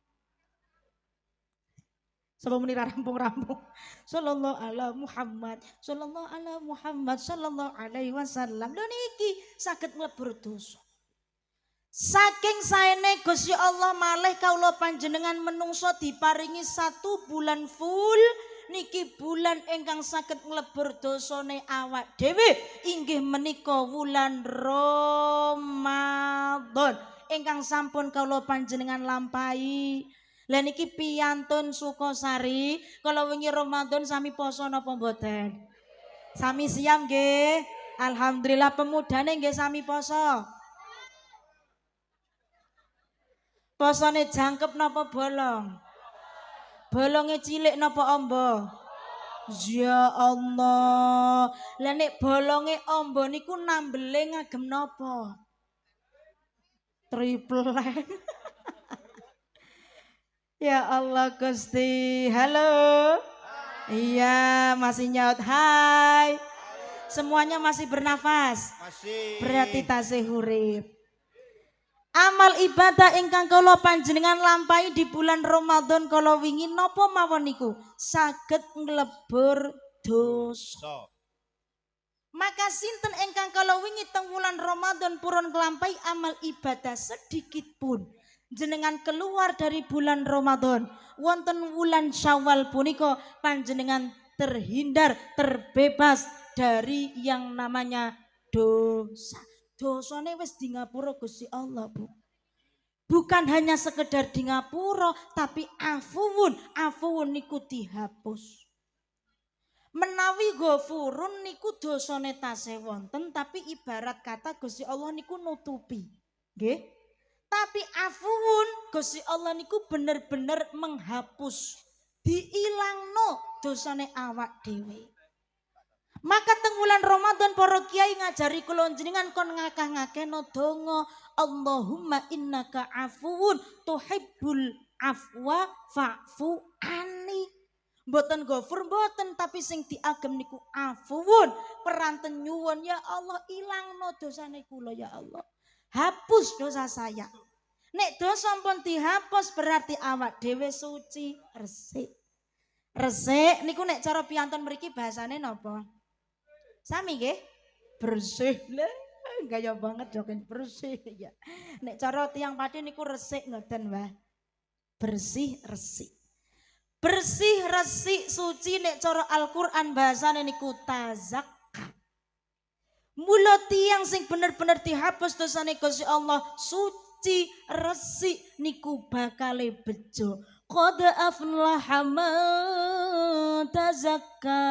[SPEAKER 1] Sapa muni rampung-rampung. Sallallahu ala Muhammad, sallallahu ala Muhammad, sallallahu alaihi wasallam. Lho niki saged mlebur dosa. Saking saene Gusti Allah malih kawula panjenengan menungso diparingi 1 bulan full niki bulan ingkang saged nglebur dosane awak dhewe inggih menika wulan Ramadan ingkang sampun kawula panjenengan lampahi. Lah niki piyantun Sukosari kala wingi Ramadan sami poso napa mboten? Sami siam nggih. Alhamdulillah pemudane nggih sami poso. Posone jangkep napa bolong? Bolonge cilik napa amba? Ya Allah. Lah nek bolonge amba niku nambele ngagem napa? Triple. Ya Allah Gusti. Halo. Iya, masih nyaut. Hai. Semuanya masih bernafas.
[SPEAKER 3] Masih.
[SPEAKER 1] Berarti tasih urip. Amal ibadah ingkang kula panjenengan lampahi di bulan Ramadan kala wingi napa mawon niku saged nglebur dosa. Maka sinten ingkang kala wingi teng wulan Ramadan purun nglampahi amal ibadah sedikit pun jenengan keluar dari bulan Ramadan wonten wulan Syawal punika panjenengan terhindar terbebas dari yang namanya dosa. Dosane wis di ngapura Gusti Allah, Bu. Bukan hanya sekedar di ngapura, tapi afuwun niku dihapus. Menawi ghafurun niku dosane tasih wonten tapi ibarat kata Gusti Allah niku nutupi. Nggih. Tapi afuun Gusti Allah niku bener-bener menghapus. Diilangno dosane awak dhewe. Maka teng wulan Ramadan para kiai ngajari kula jenengan kon ngakeh-ngakehno donga Allahumma innaka afuun tuhibbul afwa fa'fu anni. Mboten ghafur mboten tapi sing diagem niku afuun peranten nyuwun ya Allah ilangno dosane kula ya Allah. Hapus dosa saya. Nek dosa pun dihapus berarti awak dhewe suci, resik. Resik niku nek cara piantun mriki bahasane napa? Sami nggih? Bersih. Lah, gaya banget jokin bersih ya. Nek cara tiyang Pati niku resik ngoten, Mbah. Bersih, resik. Bersih, resik, suci nek cara Al-Qur'an bahasane niku tazakka. Mula tiyang sing bener-bener dihapus dosane Gusti Allah, suci, resik niku bakale bejo. Qad aflaha man tazakka.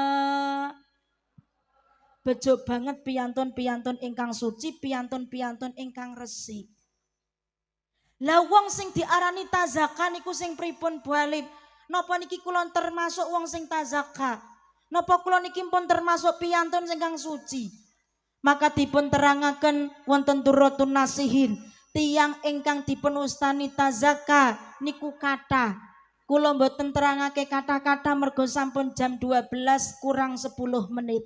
[SPEAKER 1] Bejo banget piantun-piantun ingkang suci, piantun-piantun ingkang resik. Lah wong sing diarani tazaka niku sing pripun Bu Alim? Napa niki kula termasuk wong sing tazaka? Napa kula niki pun termasuk piantun ingkang suci? Maka dipun terangaken wonten Durratun Nasihin, tiyang ingkang dipun ustani tazaka niku kathah. Kula mboten terangake kata-kata mergo sampun jam 12 kurang 10 menit.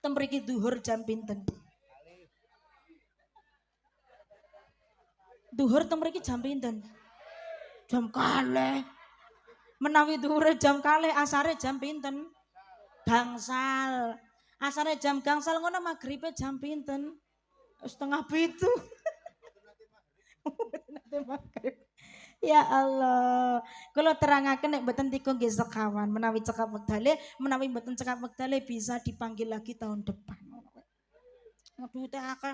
[SPEAKER 1] Mriki duhur jam pinten? Duhur mriki jam pinten? Jam kalih. Menawi duhure jam kalih, asare jam pinten? Gangsal. Asare jam gangsal ngono maghribe jam pinten? Setengah 7. Ya Allah, kalau terangaken nek mboten tiga nggih sekawan, menawi cekap wektale, menawi mboten cekap wektale bisa dipanggil lagi tahun depan. Aduh teh akeh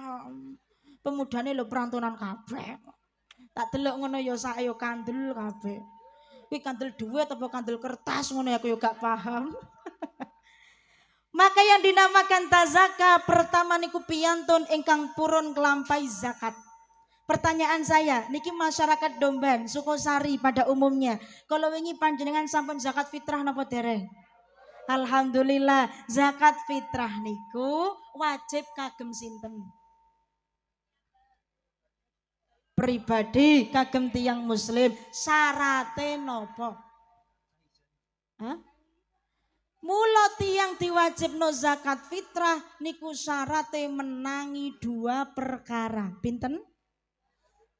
[SPEAKER 1] pemudane lho perantunan kabeh. Tak delok ngono ya sak ya kandel kabeh. Kuwi kandel duit apa kandel kertas ngono aku ya gak paham. Maka yang dinamakan tazaka pertama niku piyantun ingkang purun kelampai zakat. Pertanyaan saya, niki masyarakat Domban, Sukosari pada umumnya, kalau wingi panjenengan sampun zakat fitrah napa dereng? Alhamdulillah, zakat fitrah niku wajib kagem sinten? Pribadi kagem tiyang muslim, syarate napa? Hah? Mula tiyang diwajibno zakat fitrah niku syarate menangi 2 perkara. Pinten?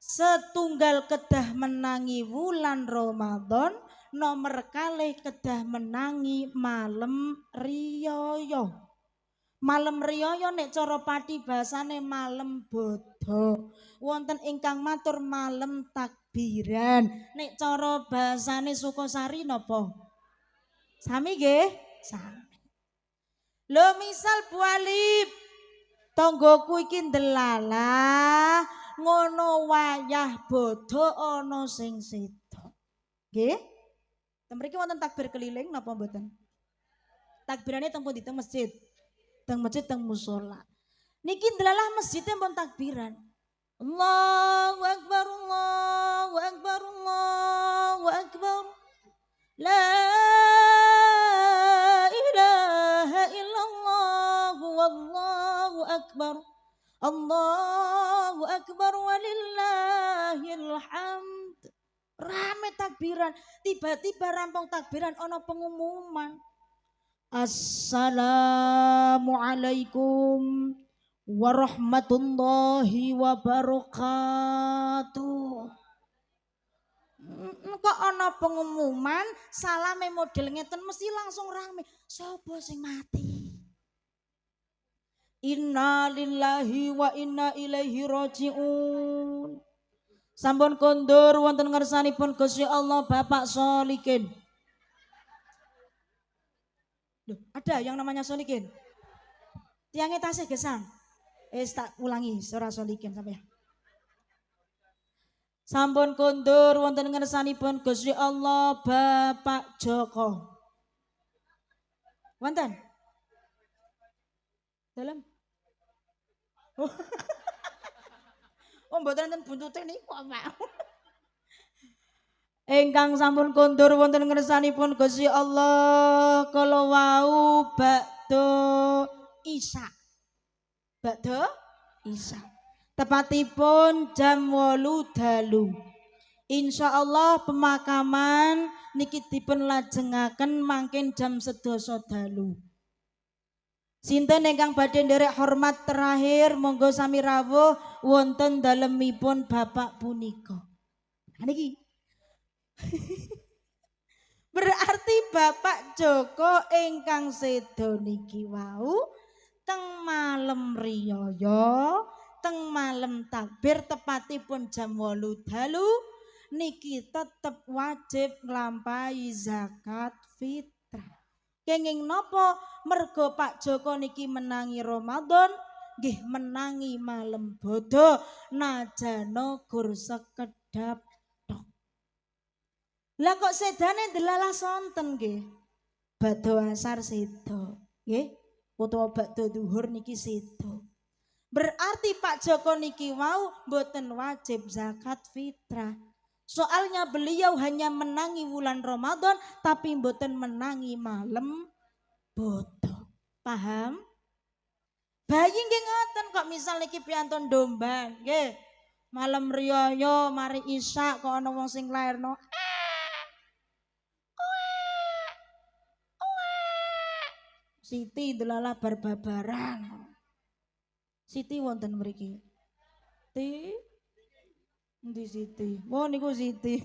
[SPEAKER 1] Setunggal kedah menangi wulan Ramadan, nomor kalih kedah menangi malam riyaya. Malam riyaya nek cara Pati bahasane malam bodho. Wonten ingkang matur malam takbiran. Nek cara bahasane Sukosari napa? Sami nggih? Sami. Lho misal Bu Alip, tanggoku iki ndelalah ngono wayah bodho ana sing sedok. Nggih? Ten mriki wonten takbir keliling napa mboten? Takbirane teng pundi? Teng masjid. Teng masjid teng musala. Niki ndelalah masjidnya pun takbiran. Allahu akbar Allahu akbar Allahu akbar. La ilaha illallah wallahu akbar. Allahu akbar walillahil hamd. Rame takbiran, tiba-tiba rampung takbiran ana pengumuman. Assalamualaikum warahmatullahi wabarakatuh. Kok ana pengumuman salame model ngeten mesti langsung rame. Sapa sing mati? Inna lillahi wa inna ilaihi rajiun. Sampun kondur wonten ngersanipun Gusti Allah Bapak Solikin. Loh, ada yang namanya Solikin? Tiangnya tasih gesang. Tak ulangi surah Solikin sampai. Sampun kondur wonten ngersanipun Gusti Allah Bapak Joko. Wonten? Dalam? Oh, oh mboten wonten buntute niku apa? Ingkang sampun kondur wonten ngersanipun Gusti Allah kala wau bakdo Isya. Bakdo Isya. Tepatipun jam 8 dalu. Insyaallah pemakaman niki dipun lajengaken mangken jam 11 dalu. Sinten ingkang badhe nderek hormat terakhir monggo sami rawuh wonten dalemipun bapak punika. Niki berarti Bapak Joko ingkang sedo niki wau teng malem riyaya, teng malem takbir tepatipun jam 8 dalu niki tetep wajib nglampahi zakat fitrah. Kenging napa? Mergo Pak Joko niki menangi Ramadan, nggih menangi malem bodo najana gur sekedap. Lah kok sedane delalah sonten nggih. Bakdo asar sedo, nggih. Utawa bakdo duhur niki sedo. Berarti Pak Joko niki wau mboten wajib zakat fitrah. Soalnya beliau hanya menangi bulan Ramadan tapi mboten menangi malam bodo. Paham? Bayi nggih ngoten kok misal niki piantun domba, nggih. Malam riyaya mari isya kok ana wong sing lairno. Siti delala bar-babaran. Siti wonten mriki. Endi Siti? Oh niku Siti.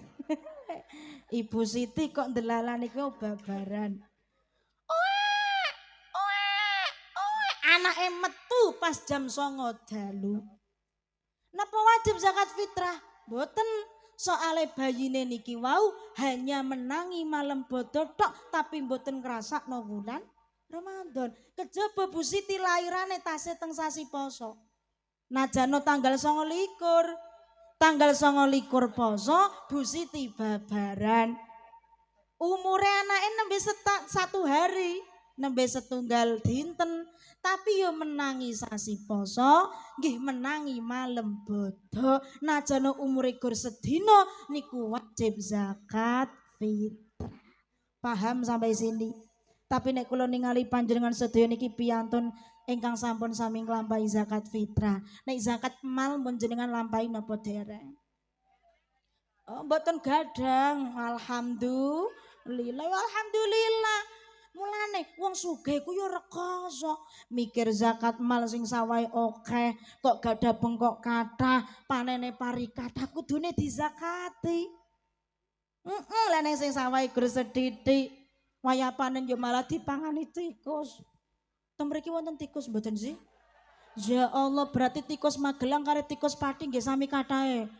[SPEAKER 1] Ibu Siti kok delala niku babaran. Anake metu pas jam 09.00 dalu. Napa wajib zakat fitrah? Mboten. Soale bayine niki wau hanya menangi malam bodo tok tapi mboten ngrasakno wulan Ramadan. Kejaba Bu Siti lairane tasih teng sasi poso. Najano tanggal 29. Tanggal 29 poso Bu Siti babaran. Umure anake nembe 1 hari, nembe setunggal dinten, tapi yo menangi sasi poso, nggih menangi malam bodo. Najano umure gur sedina niku wajib zakat fitrah. Paham sampai sini? Tapi nek kula ningali panjenengan sedaya niki piyantun ingkang sampun sami nglampahi zakat fitrah. Nek zakat mal mun jenengan lampahi napa dereng? Oh, mboten gadang. Alhamdulillah. Mulane wong sugih ku yo rekoso mikir zakat mal sing sawahe akeh kok gadah bengkok kathah panene pari kathah kudune dizakati. Lah nek sing sawahe gur sethithik waya panen yo malah dipangani tikus. Teng mriki wonten tikus mboten sih? Ya Allah, berarti tikus Magelang karo tikus Pati nggih sami kathahe.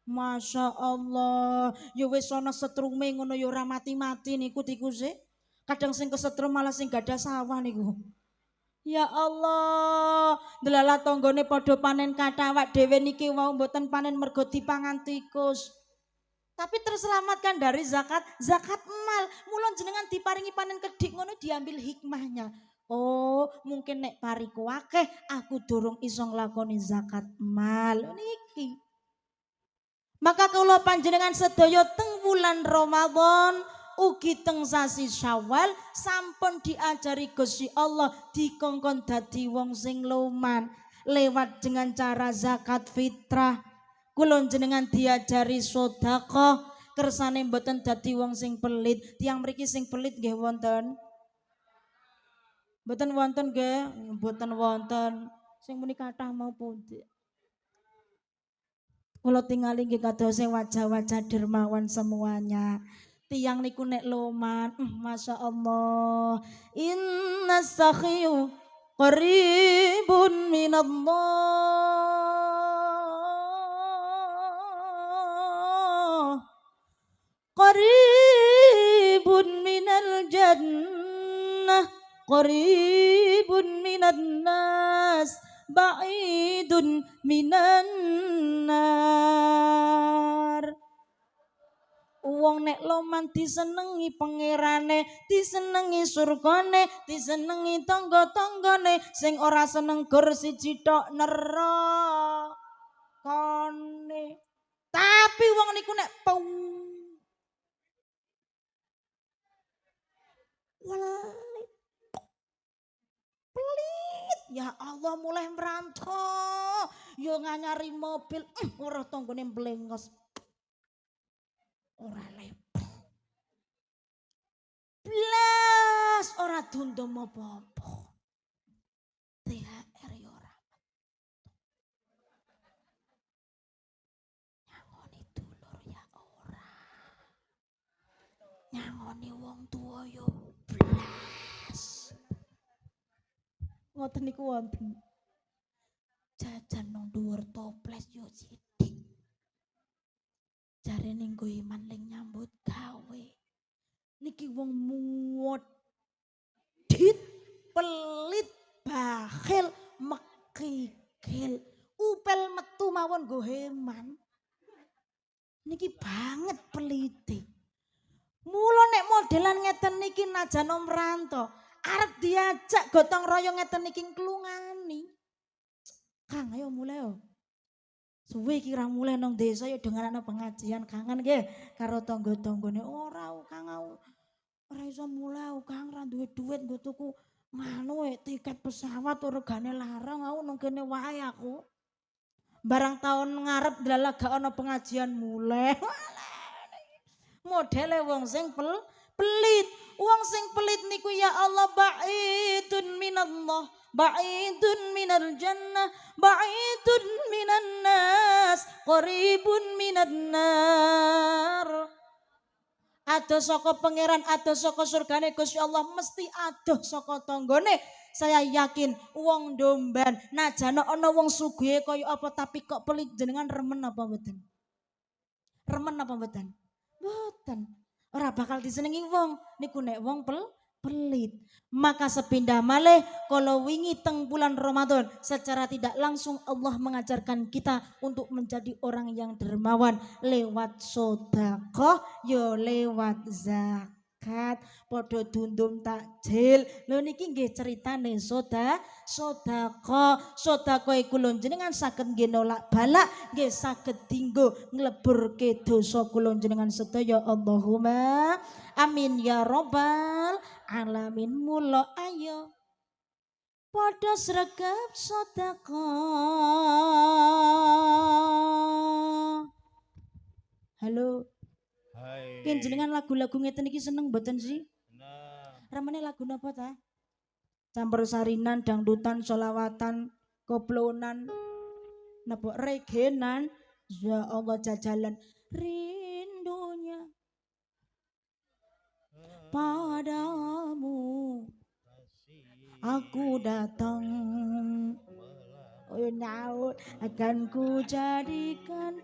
[SPEAKER 1] Masya Allah, ya wis ana setrume ngono ya ora mati-mati niku tikuse. Kadang sing kesetrum malah sing gadah sawah niku. Ya Allah, delala tanggane padha panen kathah awak dhewe niki wau mboten panen mergo dipangan tikus. Tapi terselamatkan dari zakat mal. Mulon jenengan diparingi panen kedik ngono diambil hikmahnya. Oh, mungkin nek pariku akeh aku durung iso nglakoni zakat mal niki. Maka kula panjenengan sedaya teng wulan Ramadan ugi teng sasi Syawal sampun diajari Gusti Allah dikongkon dadi wong sing loman lewat dengan cara zakat fitrah. Kula jenengan diajari sedekah kersane mboten dadi wong sing pelit. Tiang mriki sing pelit nggih wonten? Mboten wonten nggih, mboten wonten. Sing muni kathah mau pundi? Kula tingali nggih kadose wajah-wajah dermawan semuanya. Tiang niku nek loman, Masya Allah. Inna sakhiyu qaribun minallah. Qaribun minal jannah. Qaribun minan nas. Ba'idun minan nar. wong nek loman disenengi pangerane, disenengi surgane, disenengi tangga-tanggane, sing ora seneng gur siji tok nerakane. Tapi wong niku nek pelit, ya Allah mulai merantau, yo nganyari mobil, ora tanggane mlengos, ora lepo, blas ora dundum apa-apa, THR yo ora, nyangoni dulur ya ora, nyangoni wong tua yo blas. Ngoten niku wonten. Jajan nang dhuwur toples yo sithik. Jarene nggo iman ling nyambut gawe. Niki wong modit, pelit, bakhil, mekikil. Upel metu mawon nggo heman. Niki banget pelite. Mula nek modelan ngeten niki najan omranto, arep diajak gotong royong ngeten iki klungani. Kang ayo mulai yo. Suwe kira mulai nang desa yo dengaran pengajian kangen nggih karo tangga-tanggane ora Kang ora iso mulai Kang ra duwe duit nggo tuku nganu tiket pesawat regane larang aku nang kene wae aku. Barang tahun ngarep dalah gak ana pengajian mulai. Modele wong sing pelit. Wong sing pelit niku ya Allah ba'idun minallah, ba'idun minal jannah, ba'idun minan nas, qaribun minan nar. Adoh saka pangeran, adoh saka surgane Gusti Allah mesti adoh saka tanggane. Saya yakin wong domban najane ana wong sugih kaya apa tapi kok pelit jenengan remen apa mboten? Remen apa mboten? Mboten. Ora bakal disenengi wong niku nek wong pelit. Maka sepindah malih kalau wingi teng bulan Ramadan secara tidak langsung Allah mengajarkan kita untuk menjadi orang yang dermawan lewat sedekah yo lewat zakat padha dundum takjil. Lho niki nggih ceritane sedekah iku lho jenengan saged nggih nolak balak nggih saged dinggo ngleburke dosa kula jenengan sedaya Allahumma amin ya rabbal alamin. Mula ayo padha sregep sedekah. Halo.
[SPEAKER 3] Hai.
[SPEAKER 1] Ken jenengan lagu-lagu ngeten iki seneng mboten sih?
[SPEAKER 3] Nah,
[SPEAKER 1] Ramane lagu napa ta? Campur sarinan, dangdutan, solawatan, koplonan, napa regenan, ya Allah jajalan rindunya padamu aku datang. Oh nyaut akan ku jadikan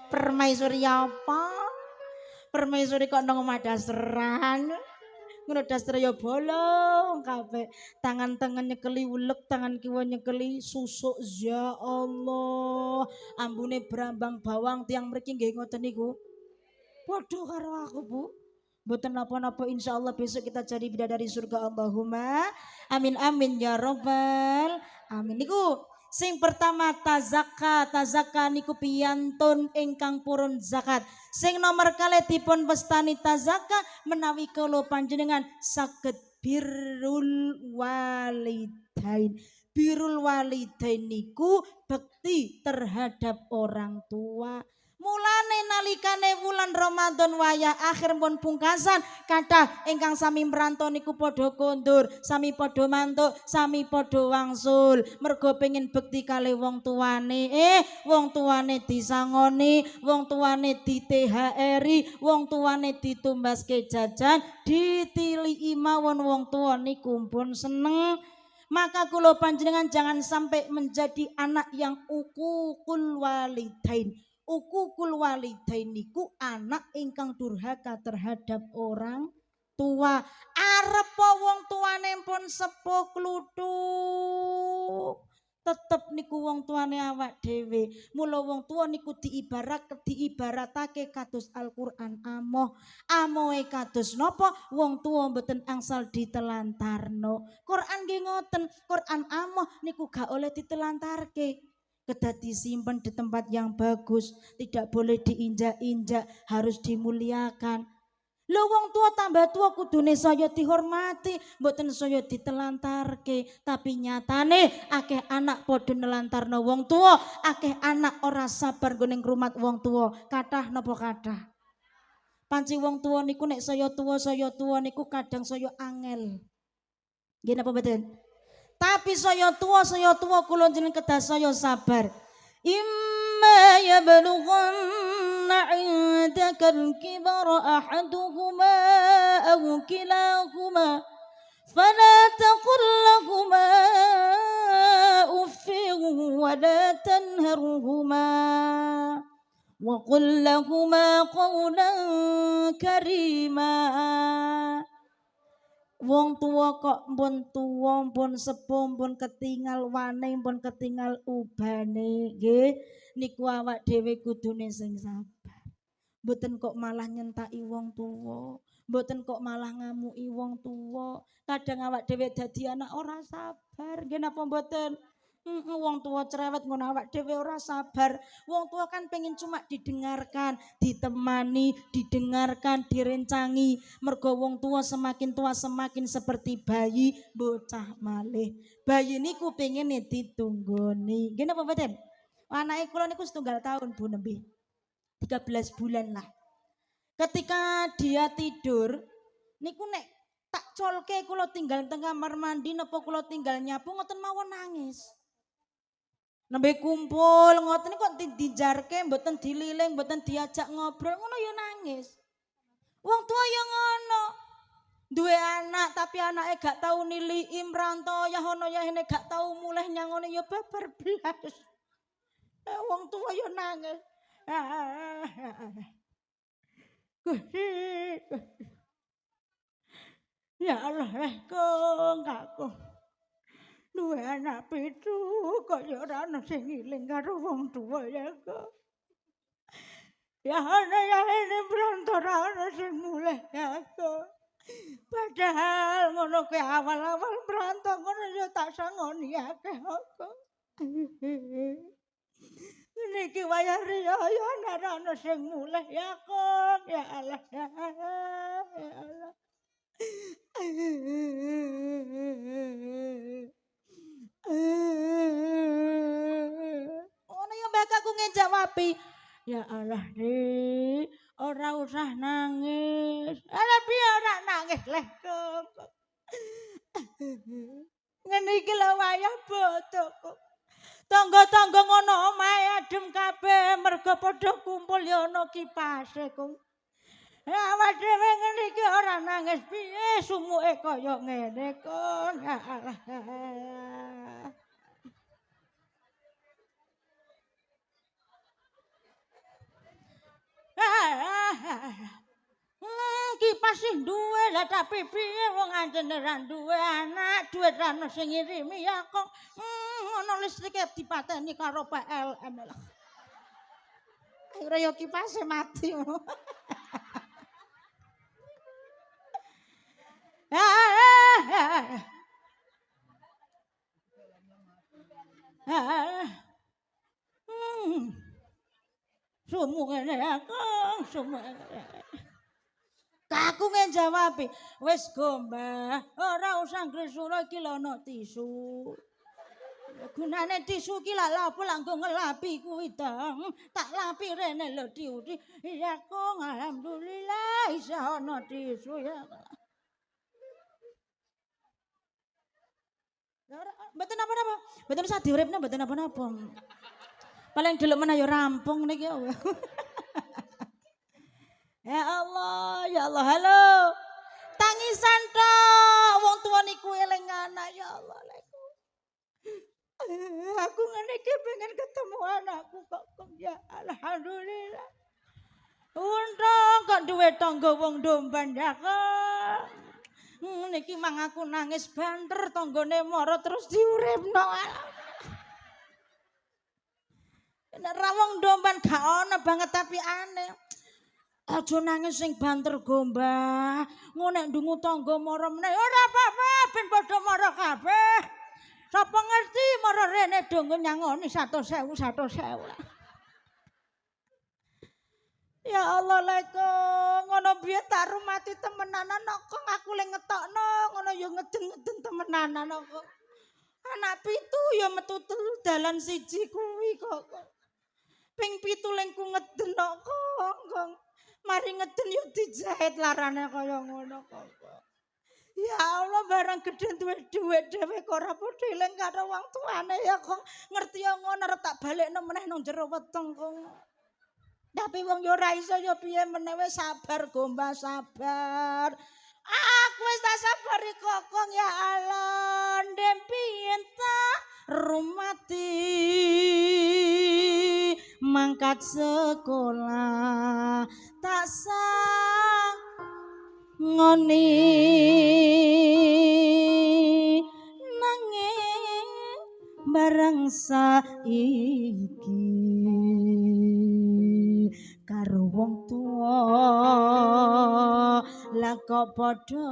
[SPEAKER 1] permaisuri apa? Permaisuri kok nang omah dasteran. Ngono daster ya bolong kabeh. Tangan tengen nyekeli ulek, tangan kiwa nyekeli susuk ya Allah. Ambune brambang bawang tiang mriki nggih ngoten niku. Padha karo aku, Bu. Mboten napa-napa insyaallah besok kita jadi bidadari surga Allahumma amin amin ya robbal amin. Niku sing pertama tazaka niku piyantun ingkang purun zakat. Sing nomor kalih dipun wastani tazaka menawi kula panjenengan saged birrul walidain. Birrul walidain niku bekti terhadap orang tua. Mulane nalikane wulan Ramadan wayah akhir pun pungkasan kathah ingkang sami merantau niku padha kondur, sami padha mantuk, sami padha wangsul mergo pengin bekti kali wong tuane. Wong tuane disangoni, wong tuane di THR-i, wong tuane ditumbaske jajan, ditiliki mawon wong tua niku pun seneng. Maka kula panjenengan jangan sampai menjadi anak yang ukukul walidain. Ukukul walidain niku anak ingkang durhaka terhadap orang tua. Arep wong tuane pun sepuh kluthuk tetep niku wong tuane awak dhewe. Mula wong tua niku diibaratake kados Al-Qur'an amoh. Amohe kados napa? Wong tua mboten angsal ditelantarno. Quran nggih ngoten, Quran amoh niku gak oleh ditelantarke. Kedah disimpan di tempat yang bagus, tidak boleh diinjak-injak, harus dimuliakan. Lho wong tua tambah tua kudune saya dihormati, mboten saya ditelantarke, tapi nyatane akeh anak padha nelantarno wong tua, akeh anak ora sabar nggo ning ngrumat wong tua. Kathah napa kathah? Panci wong tua niku nek saya tua niku kadang saya angel. Nggih napa mboten? Tapi saya tua kula jeneng kedah saya sabar. Imma yablughanna 'indaka al-kibara ahaduhuma aw kilahuma fala taqul lahumā uffin wa la tanharhumā wa qul lahumā qawlan karīmā. Wong tua kok mpun tua, mpun sepuh, mpun ketinggal wane, mpun ketinggal ubane, nggih. Niku awak dhewe kudune sing sabar. Mboten kok malah nyentaki wong tua, mboten kok malah ngamuki wong tua. Kadang awak dhewe dadi anak ora sabar, nggih napa mboten? Wong tua cerewet ngono awak dhewe ora sabar. Wong tua kan pengen cuma didengarkan, ditemani, didengarkan, direncangi. Mergo wong tua semakin seperti bayi bocah malih. Bayi niku pengen ditunggoni. Nggih napa mboten? Anake kula niku setunggal tahun Bu nembe. 13 bulan lah. Ketika dia tidur niku nek tak colke kula tinggal teng kamar mandi napa kula tinggal nyapu ngoten mawon nangis. Nembe kumpul ngoten kok dijarke mboten dililing, mboten diajak ngobrol ngono ya nangis. Wong tua ya ngono. Duwe anak tapi anake gak tau niliki mrantau ya ono ya ini gak tau mulih nyangone ya babar blas. Wong tua ya nangis. Ya Allah kong kakku. Duwe anak pitu kok ya ora ana sing ngiling karo wong tuwa ya kok. Ya ana ya ini berantor ana sing mulih ya kok. Padahal ngono ke awal-awal berantor ngono ya tak sangoni akeh kok. Niki wayah riyo ya ana sing mulih ya kok. Ya Allah ya Allah. Ono ya mbak aku ngejawabi. Ya Allah nih, ora usah nangis. Ala piye ora nangis leh kok. Ngene iki lho wayah bodo kok. Tangga-tangga ngono omahe adem kabeh mergo padha kumpul ya ana kipase kok. Awak dhewe ngene iki ora nangis piye sumuke kaya ngene kok. Ya Allah. Kipas sing duwe lah tapi piye wong anjene ra duwe anak, duit ra ono sing ngirimi ya kok. Ono listrike dipateni karo PLN lah. Akhire yo kipase mati. Sumu ngene aku, sumu ngene. Kaku ngejawab, wis gombah, ora usah ngresula iki lho ana tisu. Gunane tisu ki lak lapo lak nggo ngelapi kuwi to. Tak lapi rene lho diuti. Ya kok alhamdulillah iso ana tisu ya. Mboten apa-apa. Mboten usah diuripne mboten apa-apa. Paling delok meneh ya rampung niki. Ya Allah, ya Allah. Halo. Tangisan tok. Wong tuwa niku eling anak ya Allah. Aku ngene iki pengen ketemu anakku kok ya alhamdulillah. Untung kok duwe tangga wong domban ya kok. Niki mang aku nangis banter tanggane mara terus diuripno. Nek rawong domban gak ono banget tapi aneh. Aja nangis sing banter gombah. Ngono nek ndungu tangga mara meneh ora apa-apa ben padha mara kabeh. Sapa ngerti mara rene donga nyangoni 100.000 100.000. Ya Allah leko ngono biyen tak rumati temenanan kok aku le ngetokno ngono ya ngeden-ngeden temenanan kok. Anak pitu ya metu dalan siji kuwi kok. Ping 7 lengku ngeden kok. Mari ngeden yo dijahit larane kaya ngono kok. Ya Allah barang gedhe duwe dhuwit dhewe kok ora padha eling karo wong tuane ya kok ngerti yo ngono arep tak balekno meneh nang jero weteng kok. Tapi wong yo ora iso yo piye meneh wis sabar gombah sabar. Aku wis tak sabar kokong ya Allah ndempien ta rumati mangkat sekolah tak sang ngoni nanging bareng saiki karo wong tuwa lah kok padha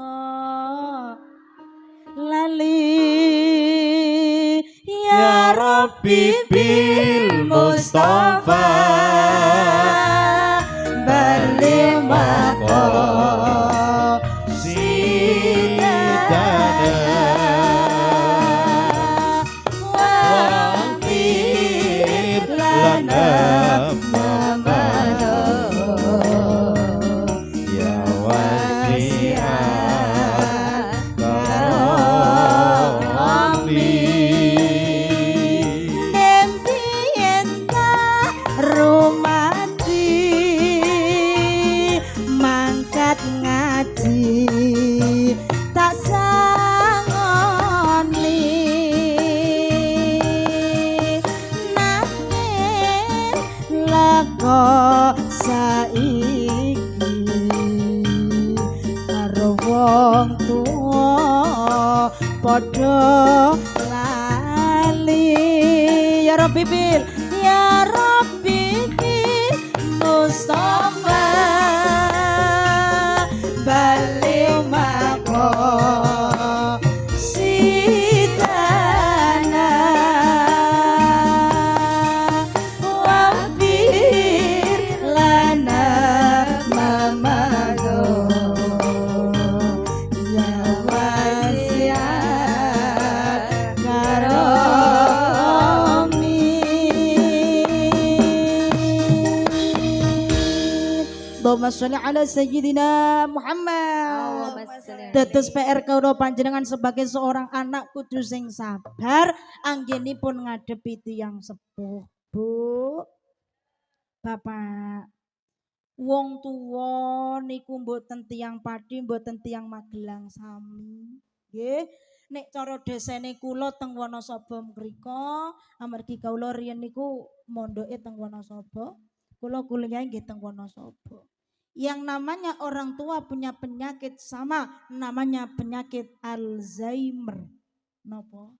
[SPEAKER 1] lali ya Rabbi bil Mustafa balik mako sidana wafir lana saiki karo wong tuwa padha lali ya Rabbi bil ya Rabbi bil Mustafa balik mako Allahumma sholli ala sayyidina Muhammad. Dados PR kawula panjenengan sebagai seorang anak kudu sing sabar anggenipun ngadepi tiyang sepuh. Bu, Bapak, wong tuwa niku mboten tiyang Pati, mboten tiyang Magelang sami. Nggih, nek cara desene kula teng Wonosobo mriko, amargi kawula riyen niku mondoke teng Wonosobo. Kula kuliah nggih teng Wonosobo. Yang namanya orang tua punya penyakit sama, namanya penyakit Alzheimer. Napa?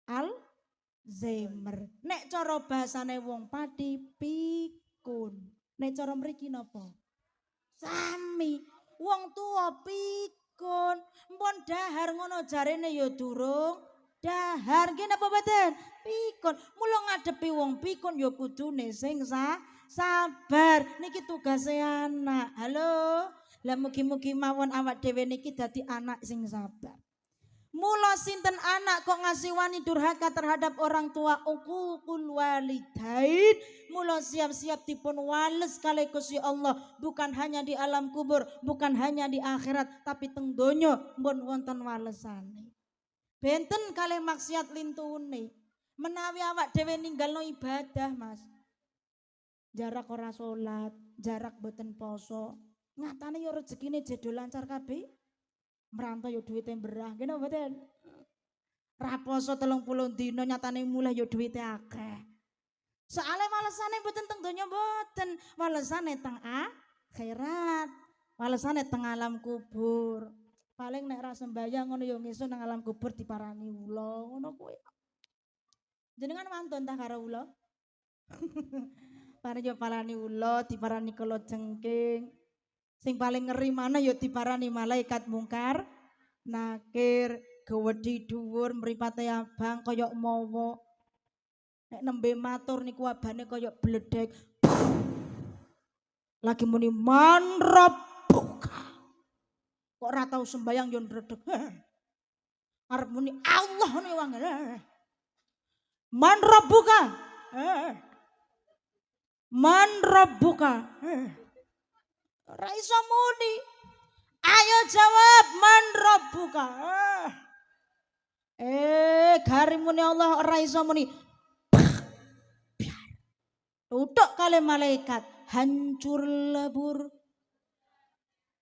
[SPEAKER 1] Alzheimer. Nek cara bahasane wong Pati pikun. Nek cara mriki napa? Sami. Wong tua pikun. Mpun dahar ngono jarene ya durung dahar. Nggih napa mboten? Pikun. Mula ngadepi wong pikun ya kudune sing sabar. Niki tugase anak. Halo. Lah mugi-mugi mawon awak dhewe niki dadi anak sing sabar. Mula sinten anak kok ngasiwani durhaka terhadap orang tua uququl walidain. Mula siap-siap dipun wales kalih Gusti Allah, bukan hanya di alam kubur, bukan hanya di akhirat, tapi teng donya pun wonten walesane. Benten kalih maksiat lintune. Menawi awak dhewe ninggalno ibadah, Mas. Jarak ora salat, jarak boten poso. Nyatane yo rezekine jedo lancar kabeh. Merantau yo duwite berah, ngene mboten. Ra poso 30 dina nyatane mulih yo duwite akeh. Soale walesane mboten teng donya mboten, walesane teng akhirat. Walesane teng alam kubur. Paling nek ra sembayang ngono yo ngesu nang alam kubur diparani ula, ngono kuwi. Jenengan mantun tah karo ula? Parane yo parani ula, diparani kala jengking. Sing paling ngeri mana yo diparani malaikat mungkar, nakir, gewedhi dhuwur, mripate abang kaya mawa. Nek nembe matur niku abane kaya bledek. Lagi muni man rabbuka. Kok ora tau sembayang yo ndredeg. Arep muni Allah ngono wong. Man rabbuka. Man rabbuka. Ora iso muni. Ayo jawab man rabbuka. Gari muni Allah ora iso muni. Tutuk kali malaikat hancur lebur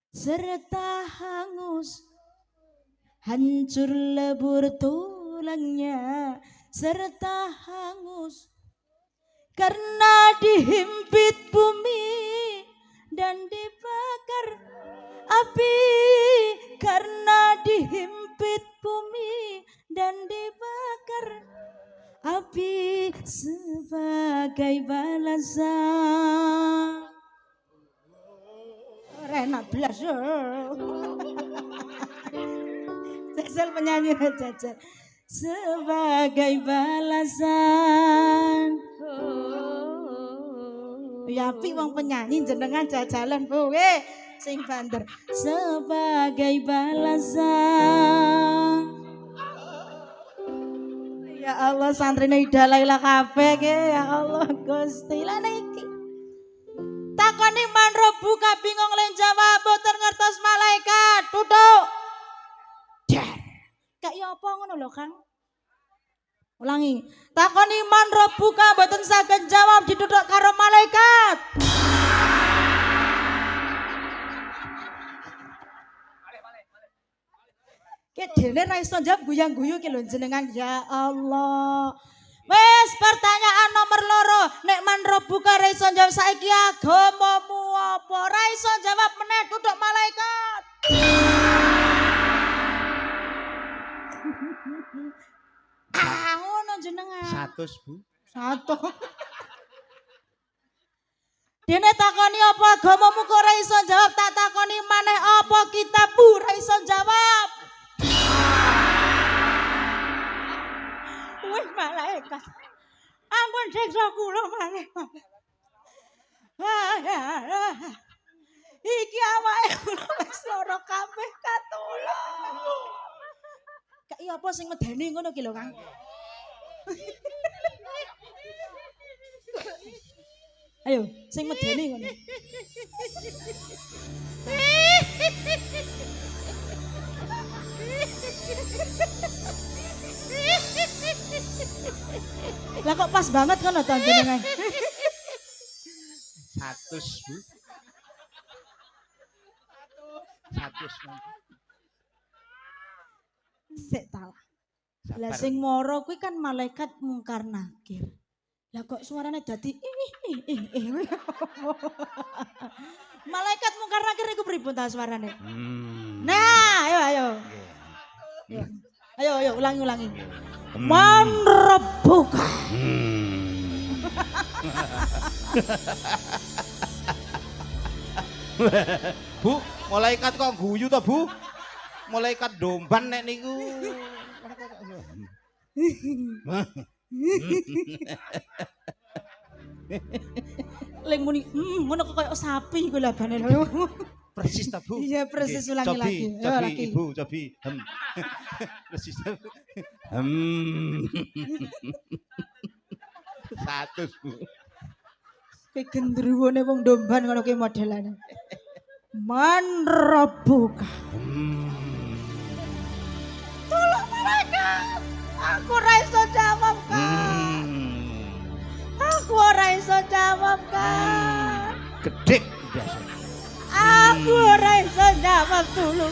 [SPEAKER 1] serta hangus. Hancur lebur tulangnya serta hangus. Karena dihimpit bumi dan dibakar api, karena dihimpit bumi dan dibakar api sebagai balasan. Enak belas. Jajal penyanyi jajal. Sebagai balasan. Ya api wong penyanyi jenengan jajalan Bu sing banter. Sebagai balasan. Ya Allah santrine idalailah kabeh ya Allah Gusti. Lah niki. Takoni man rabbuka bingung len jawab boten ngertos malaikat. Tutuk. Kayak apa ngono lho Kang? Ulangi. Takoni man rabbuka boten saged jawab ditutuk karo malaikat. Ki dene ra iso jawab guyang-guyu ki lho jenengan ya Allah. Wes pertanyaan nomor loro, nek man rabbuka ra iso jawab saiki agamamu apa? Ra iso jawab meneh tutuk malaikat. Ngono jenengan.
[SPEAKER 3] 100 Bu.
[SPEAKER 1] Satu. Dene takoni apa agamamu kok ora iso jawab, tak takoni maneh apa kitabmu ora iso jawab. Wih malaikat. Ampun siksa kula malaikat. Iki awake kula wis lara kabeh katulung. Kak iya apa sing medeni ngono ki lho Kang. Ayo, sing medeni ngono. Lah kok pas banget ngono to jenengan.
[SPEAKER 3] 100 Bu. 100
[SPEAKER 1] Sik ta. Lah sing mara kuwi kan malaikat mungkar nakir. Lah kok suarane dadi malaikat mungkar nakir iku pripun ta suarane? Nah, ayo. Ayo ulangi. Man rabbuka.
[SPEAKER 3] Bu, malaikat kok guyu to Bu? Malaikat domban nek niku.
[SPEAKER 1] Leng muni ngono kok koyo sapi iku labane lho.
[SPEAKER 3] Persis ta Bu?
[SPEAKER 1] Iya persis ulangi lagi.
[SPEAKER 3] Cobi Ibu, cobi. Persis. 100 Bu.
[SPEAKER 1] Kayak gendruwone wong domban ngono ki modelane. Man rabbuka. Tolong malaikat. Aku ora iso jawab kan. Aku ora iso jawab kan.
[SPEAKER 3] Gedek biasanya.
[SPEAKER 1] Aku ora iso jawab tulung.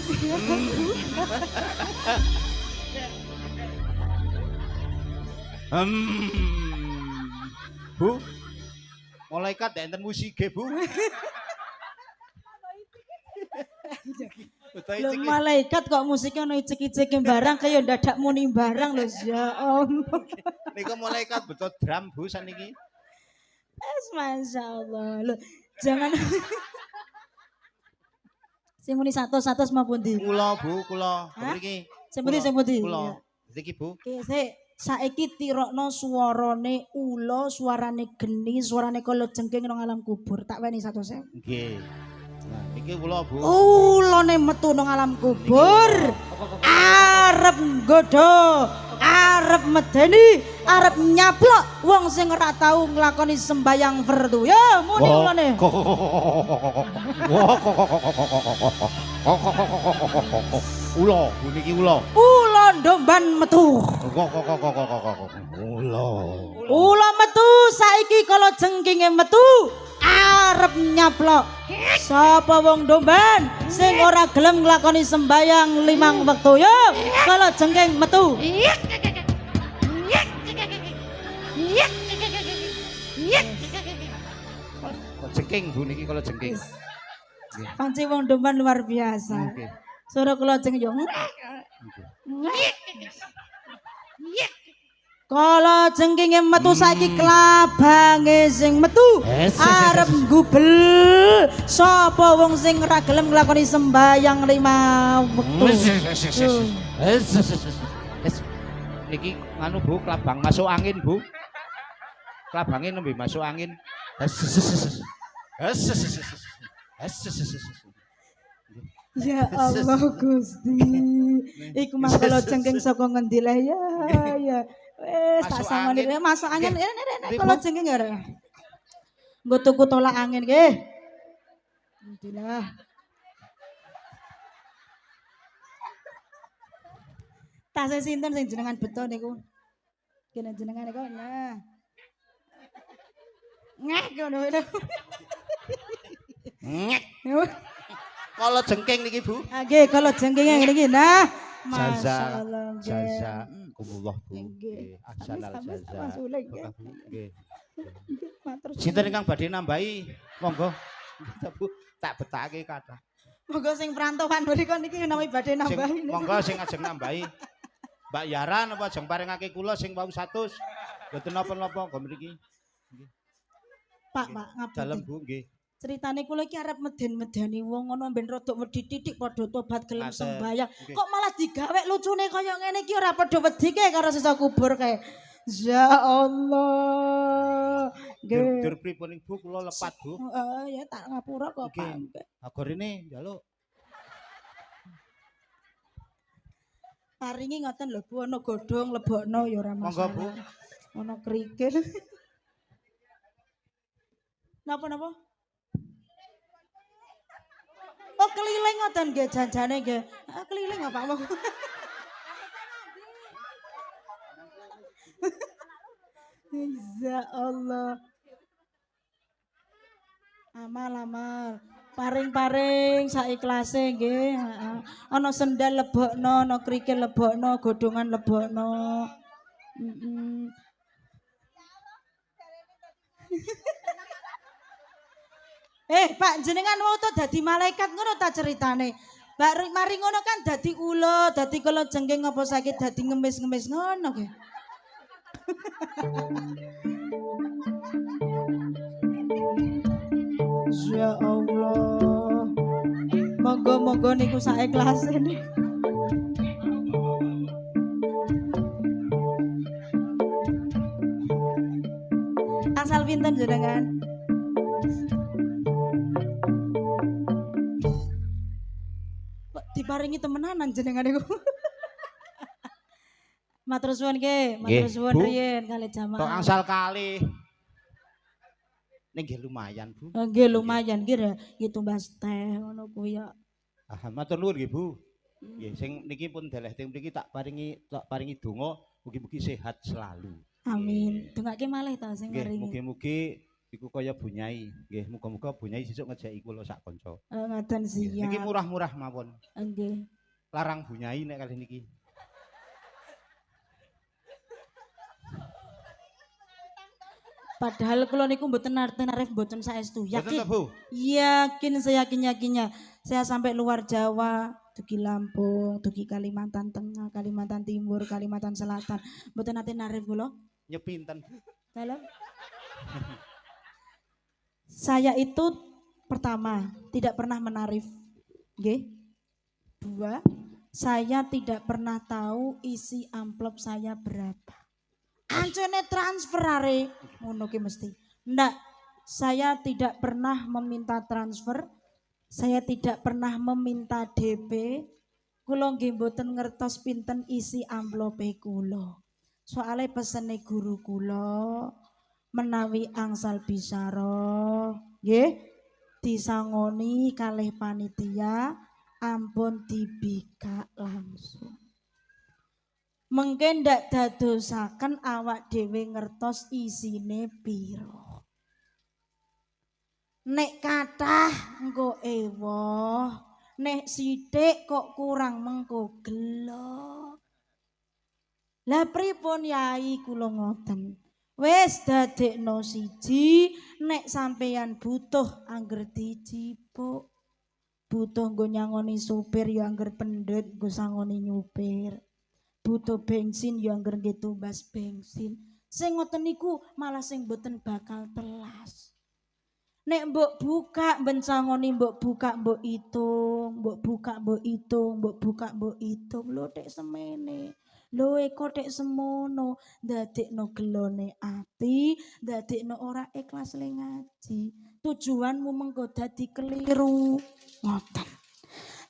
[SPEAKER 3] Bu, malaikat enten musike Bu.
[SPEAKER 1] Lho malaikat kok musiknya ono icik-icike barang kaya ndadak muni barang lho ya Allah.
[SPEAKER 3] Niku malaikat betul drum Bu saniki.
[SPEAKER 1] Masya Allah. Loh, jangan sing muni 100 mau pundi?
[SPEAKER 3] Kula Bu, kula.
[SPEAKER 1] Hah?
[SPEAKER 3] Mriki.
[SPEAKER 1] Sing pundi sing pundi?
[SPEAKER 3] Kula.
[SPEAKER 1] Ya.
[SPEAKER 3] Niki Bu.
[SPEAKER 1] Oke, saiki tirokno suarane ula, suarane geni, suarane kala jengking nang alam kubur. Tak weni 100.000.
[SPEAKER 3] Nggih. Nah, niki kula Bu.
[SPEAKER 1] Ulane metu nang alam kubur. Arep nggodha, arep medeni, arep nyaplok wong sing ora tau nglakoni sembayang fardu. Ya, muni ulane.
[SPEAKER 3] Ula, Bu niki ula.
[SPEAKER 1] Ula ndomban metu.
[SPEAKER 3] Ula.
[SPEAKER 1] Ula metu saiki kala jengkinge metu arep nyaplok. Sapa wong domban sing ora gelem nglakoni sembayang 5 wektu yo kala jengking metu.
[SPEAKER 3] Jengking Bu niki kala jengking.
[SPEAKER 1] Panci wong domban luar biasa.
[SPEAKER 3] Nggih.
[SPEAKER 1] Suara kula jengking yo. Kala jengkinge metu saiki klabange sing metu arep gubel sapa wong sing ora gelem nglakoni sembayang 5 wektu.
[SPEAKER 3] Niki nganu Bu, klabang masuk angin Bu. Klabange nembe masuk angin.
[SPEAKER 1] Ya Allah Gusti. Iku mah kala jengking saka ngendi lah ya. Ya. Wis tak
[SPEAKER 3] Masuk
[SPEAKER 1] sangoni
[SPEAKER 3] angin.
[SPEAKER 1] masuk angin
[SPEAKER 3] Nggih.
[SPEAKER 1] nek
[SPEAKER 3] Nggih,
[SPEAKER 1] kala
[SPEAKER 3] Bu.
[SPEAKER 1] jengking ya. Nggo tuku tolak angin nggih. Alhamdulillah. Tasih sinten sing jenengan beto niku? Kene jenengan niku. Nah. Ngek ngono lho.
[SPEAKER 3] Ngek. Kala jengking niki Bu.
[SPEAKER 1] Nggih, kalau jengkinge ngene iki. Nah,
[SPEAKER 3] Jaza,
[SPEAKER 1] masyaallah.
[SPEAKER 3] jaza, kumullah Bu.
[SPEAKER 1] Nggih.
[SPEAKER 3] Nggih, ahsanal
[SPEAKER 1] Sami-sami
[SPEAKER 3] jaza.
[SPEAKER 1] Rasulullah, nggih.
[SPEAKER 3] Nggih.
[SPEAKER 1] Nggih, matur suwun.
[SPEAKER 3] Sinten ingkang badhe nambahi? Monggo. Bu, tak betake kathah.
[SPEAKER 1] Monggo sing perantauan mriku niki nami badhe
[SPEAKER 3] Sing
[SPEAKER 1] nambahi.
[SPEAKER 3] monggo sing ajeng nambahi. Mbak Yara napa ajeng paringake kula sing wau 100. Mboten napa-napa nggo mriki.
[SPEAKER 1] Pak,
[SPEAKER 3] Dalem
[SPEAKER 1] ngapunten.
[SPEAKER 3] Bu nggih.
[SPEAKER 1] Ceritane kula iki arep meden-medeni wong ngono ben rada wedi titik padha tobat gelem
[SPEAKER 3] Ngaten.
[SPEAKER 1] sembayang.
[SPEAKER 3] Nggih.
[SPEAKER 1] Kok malah digawe lucune kaya ngene iki ora padha wedi kae karo sisa kubur kae. Ya Allah. Nggih.
[SPEAKER 3] Dur pripun Bu kula lepat Bu.
[SPEAKER 1] Ya tak ngapura kok
[SPEAKER 3] Nggih.
[SPEAKER 1] Pak.
[SPEAKER 3] Agorene njaluk.
[SPEAKER 1] Paringi ngoten lho Bu, ana godhong lebokno ya ora
[SPEAKER 3] Monggo,
[SPEAKER 1] masalah.
[SPEAKER 3] Bu.
[SPEAKER 1] Ana krikil. Napa-napa? Oh keliling ngoten nggih janjane nggih. Keliling apa mau? Ya Allah. Amal. Paring-paring saikhlase nggih, heeh. Ana sendal lebokno, ana krikil lebokno, godhongan lebokno. Heeh. Pak jenengan mau to dadi malaikat ngono ta ceritane. Mari ngono kan dadi ula, dadi kala jengking apa sakit dadi ngemis-ngemis ngono nggih. Ya Allah. Monggo-monggo niku saikhlase niku. Asal pinten jenengan? Kok diparingi temenanan jenengan niku? Matur suwun nggih, matur
[SPEAKER 3] Nggih,
[SPEAKER 1] suwun
[SPEAKER 3] Bu.
[SPEAKER 1] riyin kali
[SPEAKER 3] Tok
[SPEAKER 1] jamaah.
[SPEAKER 3] angsal kalih. Ning nggih lumayan Bu.
[SPEAKER 1] Nggih lumayan nggih nggih tumbas teh ngono kuwi ya.
[SPEAKER 3] Ah, matur nuwun nggih Bu. Nggih, sing niki pun deleh teng mriki tak paringi donga mugi-mugi sehat selalu.
[SPEAKER 1] Amin. Dongake malih ta sing
[SPEAKER 3] Nggih,
[SPEAKER 1] ngaringi.
[SPEAKER 3] mugi-mugi iku kaya Bunyai. Nggih, muga-muga Bunyai sesuk ngejeki kula sak kanca.
[SPEAKER 1] Ngoten
[SPEAKER 3] Niki
[SPEAKER 1] siap.
[SPEAKER 3] murah-murah mawon.
[SPEAKER 1] Nggih.
[SPEAKER 3] Larang Bunyai nek kalih niki.
[SPEAKER 1] Padahal kula niku mboten arep mboten saestu.
[SPEAKER 3] Betul
[SPEAKER 1] Yakin.
[SPEAKER 3] ta, Bu?
[SPEAKER 1] Yakin seyakin-yakinnya. Saya sampai luar Jawa, dugi Lampung, dugi Kalimantan Tengah, Kalimantan Timur, Kalimantan Selatan. Mboten nate narif kula.
[SPEAKER 3] Nyepinten.
[SPEAKER 1] Dalam Saya itu pertama tidak pernah menarif. Nggih. Dua, saya tidak pernah tahu isi amplop saya berapa. Ancene transfer are ngono ki mesti. Ndak, saya tidak pernah meminta transfer. Saya tidak pernah meminta DP. Kula nggih mboten ngertos pinten isi amplope kula. Soale pesene guru kula menawi angsal bisyara nggih disangoni kalih panitia ampun dibikak langsung. Mengke ndak dadosaken awak dhewe ngertos isine piro. Nek kathah engko ewoh, nek sithik kok kurang mengko gelo. Lah pripun yai kula ngoten. Wis dadekno siji nek sampeyan butuh angger dijipuk. Butuh nggo nyangoni supir ya angger pendhet nggo sangoni nyupir. Butuh bensin ya angger nggih tumbas bensin. Sing ngoten niku malah sing mboten bakal telas. Nek mbok buka bencangoni mbok buka mbok itung, mbok buka mbok itung, mbok buka mbok itung lho tek semene. Lho eko tek semono, ndadekno gelone ati, ndadekno ora ikhlas le ngaji. Tujuanmu mengko dadi keliru. Ngoten.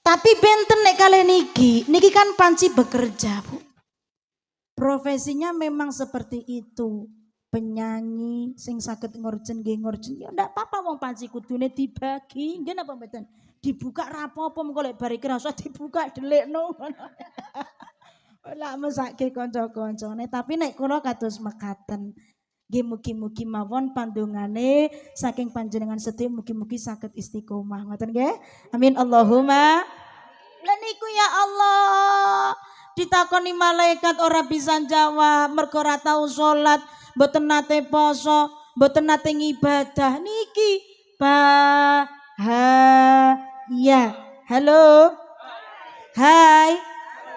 [SPEAKER 1] Tapi benten nek kalih niki kan panci bekerja, Bu. Profesinya memang seperti itu. Penyanyi sing saged ngorjen nggih ngorjen ya ndak apa-apa wong panci kudune dibagi nggih napa mboten dibuka ra apa-apa mengko lek bar iki ra usah dibuka delikno lah mesake kanca-kancane tapi nek kula kados mekaten nggih mugi-mugi mawon pandongane saking panjenengan sedaya mugi-mugi saged istiqomah ngoten nggih amin Allahumma lan niku ya Allah ditakoni malaikat ora bisa jawab mergo ora tau salat mboten nate poso, mboten nate ngibadah niki bahaya. Halo. Hai.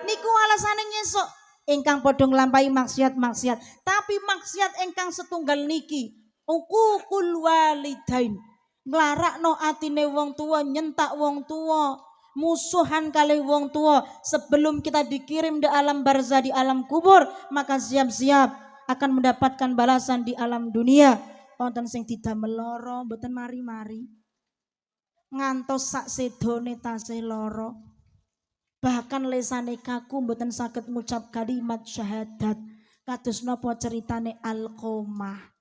[SPEAKER 1] Niku alasane nyesuk ingkang padha nglampahi maksiat-maksiat, tapi maksiat ingkang setunggal niki uququl walidain. Nglarakno atine wong tua, nyentak wong tua, musuhan kali wong tua sebelum kita dikirim di alam barzah di alam kubur, maka siap-siap akan mendapatkan balasan di alam dunia. Wonten sing didamel lara mboten mari-mari. Ngantos sak sedone tasih lara. Bahkan lesane kaku mboten saged ngucap kalimat syahadat. Kados napa ceritane Alqomah.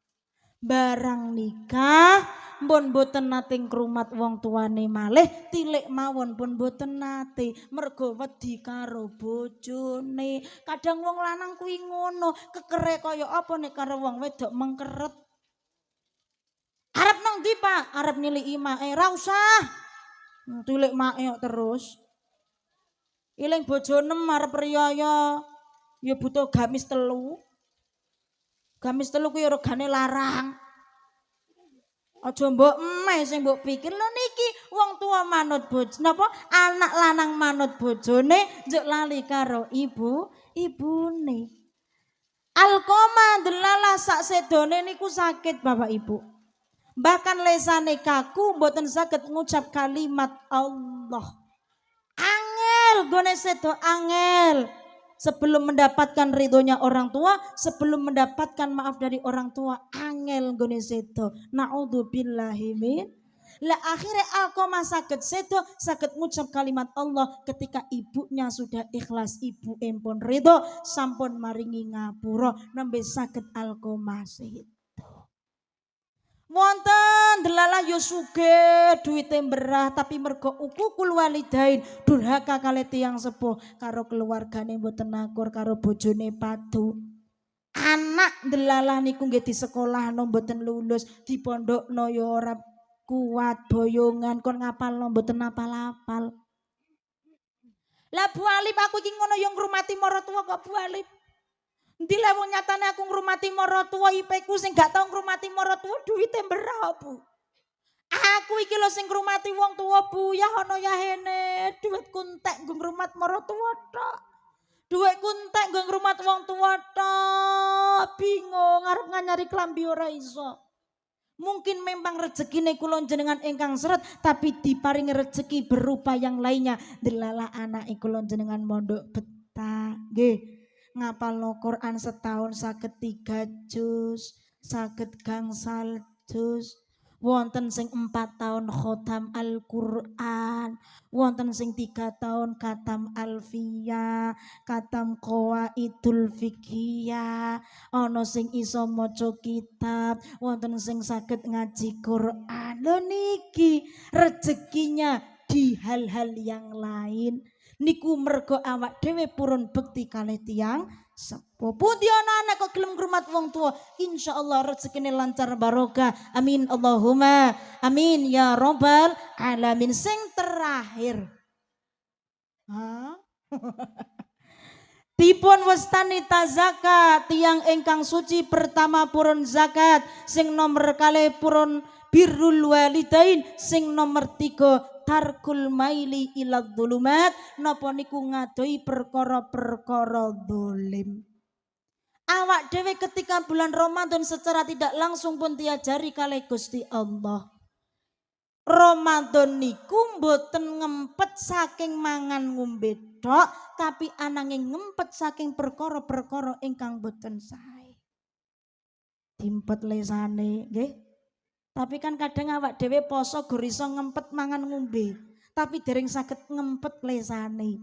[SPEAKER 1] Barang nikah mbon mboten nate ngrumat wong tuane malih tilik mawon pun mboten nate mergo wedi karo bojone. Kadang wong lanang kuwi ngono, kekere kaya apa nek karo wong wedok mengkeret. Arep nang ndi, Pak? Arep niliki mae, ra usah. Tilik mae kok terus. Iling bojone arep riyaya ya butuh gamis 3. Gamis 3 kuwi regane larang. Aja mbok emeh sing mbok pikir lho niki wong tua manut bojone napa anak lanang manut bojone njuk lali karo ibune. Alqomah delalah sak sedone niku sakit Bapak Ibu. Bahkan lesane kaku mboten saged ngucap kalimat Allah. Angel gone sedo angel. Sebelum mendapatkan ridhonya orang tua, sebelum mendapatkan maaf dari orang tua, angel nggone sedo. Naudzubillahi min. Lah akhirnya Alqomah saged sedo, saged ngucap kalimat Allah ketika ibunya sudah ikhlas, ibu empon ridho, sampun maringi ngapura, nembe saged Alqomah sedo. Wonten delalah yo sugih duwite berah tapi mergo uququl walidain durhaka kali tiyang sepuh karo keluargane mboten akur karo bojone padu. Anak delalah niku nggih disekolahno mboten lulus, dipondokno yo ora kuat boyongan kon ngapalno mboten apal-apal. Lah Bu Alif aku iki ngono yo ngrumati maratuwa kok Bu Alif. Ndi le wong nyatane aku ngrumati maratuwa IP-ku sing gak tau ngrumati maratuwa duwite berah Bu. Aku iki lho sing ngrumati wong tuwa Bu ya ana ya hene duitku entek nggo ngrumat maratuwa tok. Duitku entek nggo ngrumat wong tuwa tok. Bingung arep nganyari klambi ora iso. Mungkin memang rezekine kula jenengan ingkang seret, tapi diparingi rezeki berupa yang lainnya. Delala anak kula jenengan mondok betah. Nggih, ngapalno Quran setahun saged 3 juz, saged gangsal juz. Wonten sing 4 tahun khotam Al-Quran, wonten sing 3 tahun katam Alfiyah, katam Qawaidul Fiqhiyah, ana sing iso maca kitab, wonten sing saged ngaji Quran. Lho niki rezekinya di hal-hal yang lain. Niku mergo awak dhewe purun bekti kalih tiyang sepuh. Pundi ana anak kok gelem ngrumat wong tua, insyaallah rezekine lancar barokah. Amin Allahumma amin ya rabbal alamin. Sing terakhir, dipun wastani zakat tiang ingkang suci pertama purun zakat, sing nomor kalih purun birrul walidain, sing nomor 3 tarkul maili ila dzulumat, napa niku ngadoi perkara-perkara zalim. Awak dhewe ketika bulan Ramadan secara tidak langsung pun diajari kalih Gusti Allah. Ramadan niku mboten ngempet saking mangan ngombe tok, tapi ananging ngempet saking perkara-perkara ingkang boten sae. Dimpet lesane, nggih. Tapi kan kadang awak dhewe poso gur iso ngempet mangan ngombe, tapi dereng saged ngempet lesane.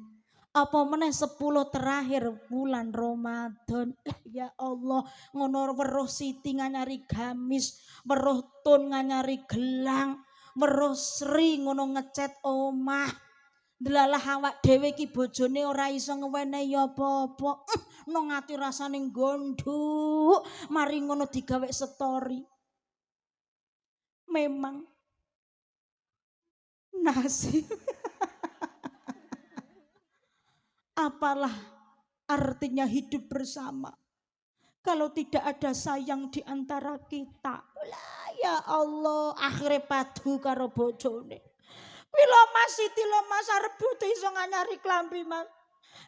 [SPEAKER 1] Apa meneh 10 terakhir bulan Ramadan. Ya Allah, ngono weruh Siti nganyari gamis, weruh Tun nganyari gelang, weruh Sri ngono ngecat omah. Delalah awak dhewe ki bojone ora iso ngewenehi apa-apa. Nang ati rasane gondhuk, mari ngono digawe story. Memang nasib. Apalah artinya hidup bersama kalau tidak ada sayang di antara kita. Lah ya Allah, akhire padu karo bojone. Kuwi lho Mas Siti lho Mas arep butuh iso nganyari klambi Mas.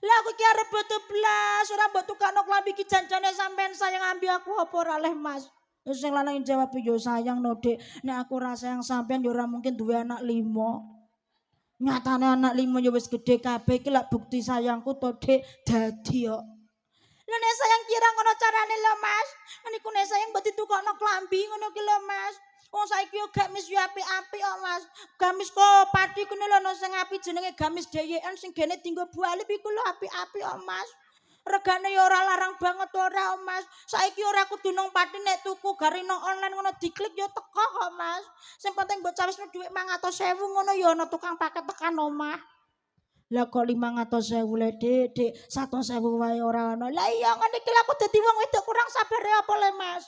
[SPEAKER 1] Lah aku ki arep butuh blas, ora mbok tukakno klambi ki janjane sampean sayang ambi aku apa ora leh Mas. Terus sing lanang jawab yo sayang no Dek. Nek aku ora sayang sampean yo ora mungkin duwe anak 5. Nyatane anak 5 yo wis gedhe kabeh iki lak bukti sayangku to Dek dadi yo. Lho nek sayang kira ngono carane lho Mas. Niku nek sayang mbok ditukokno klambi ngono ki lho Mas. Wong saiki yo gamis yo apik-apik kok Mas. Gamis kok pati kene lho sing apik jenenge gamis dheyekan sing gene dinggo bualip iku lho apik-apik kok Mas. Regane ya ora larang banget ora Mas. Saiki ora kudu nang pati nek tuku garino online ngono diklik ya teko kok Mas. Sing penting mbok cawisno dhuwit 500.000 ngono ya ana tukang paket tekan omah. Lah kok 500.000 le Dik, 100.000 wae ora ana. Lah iya ngene iki aku dadi wong wedok kurang sabar ya apa le Mas.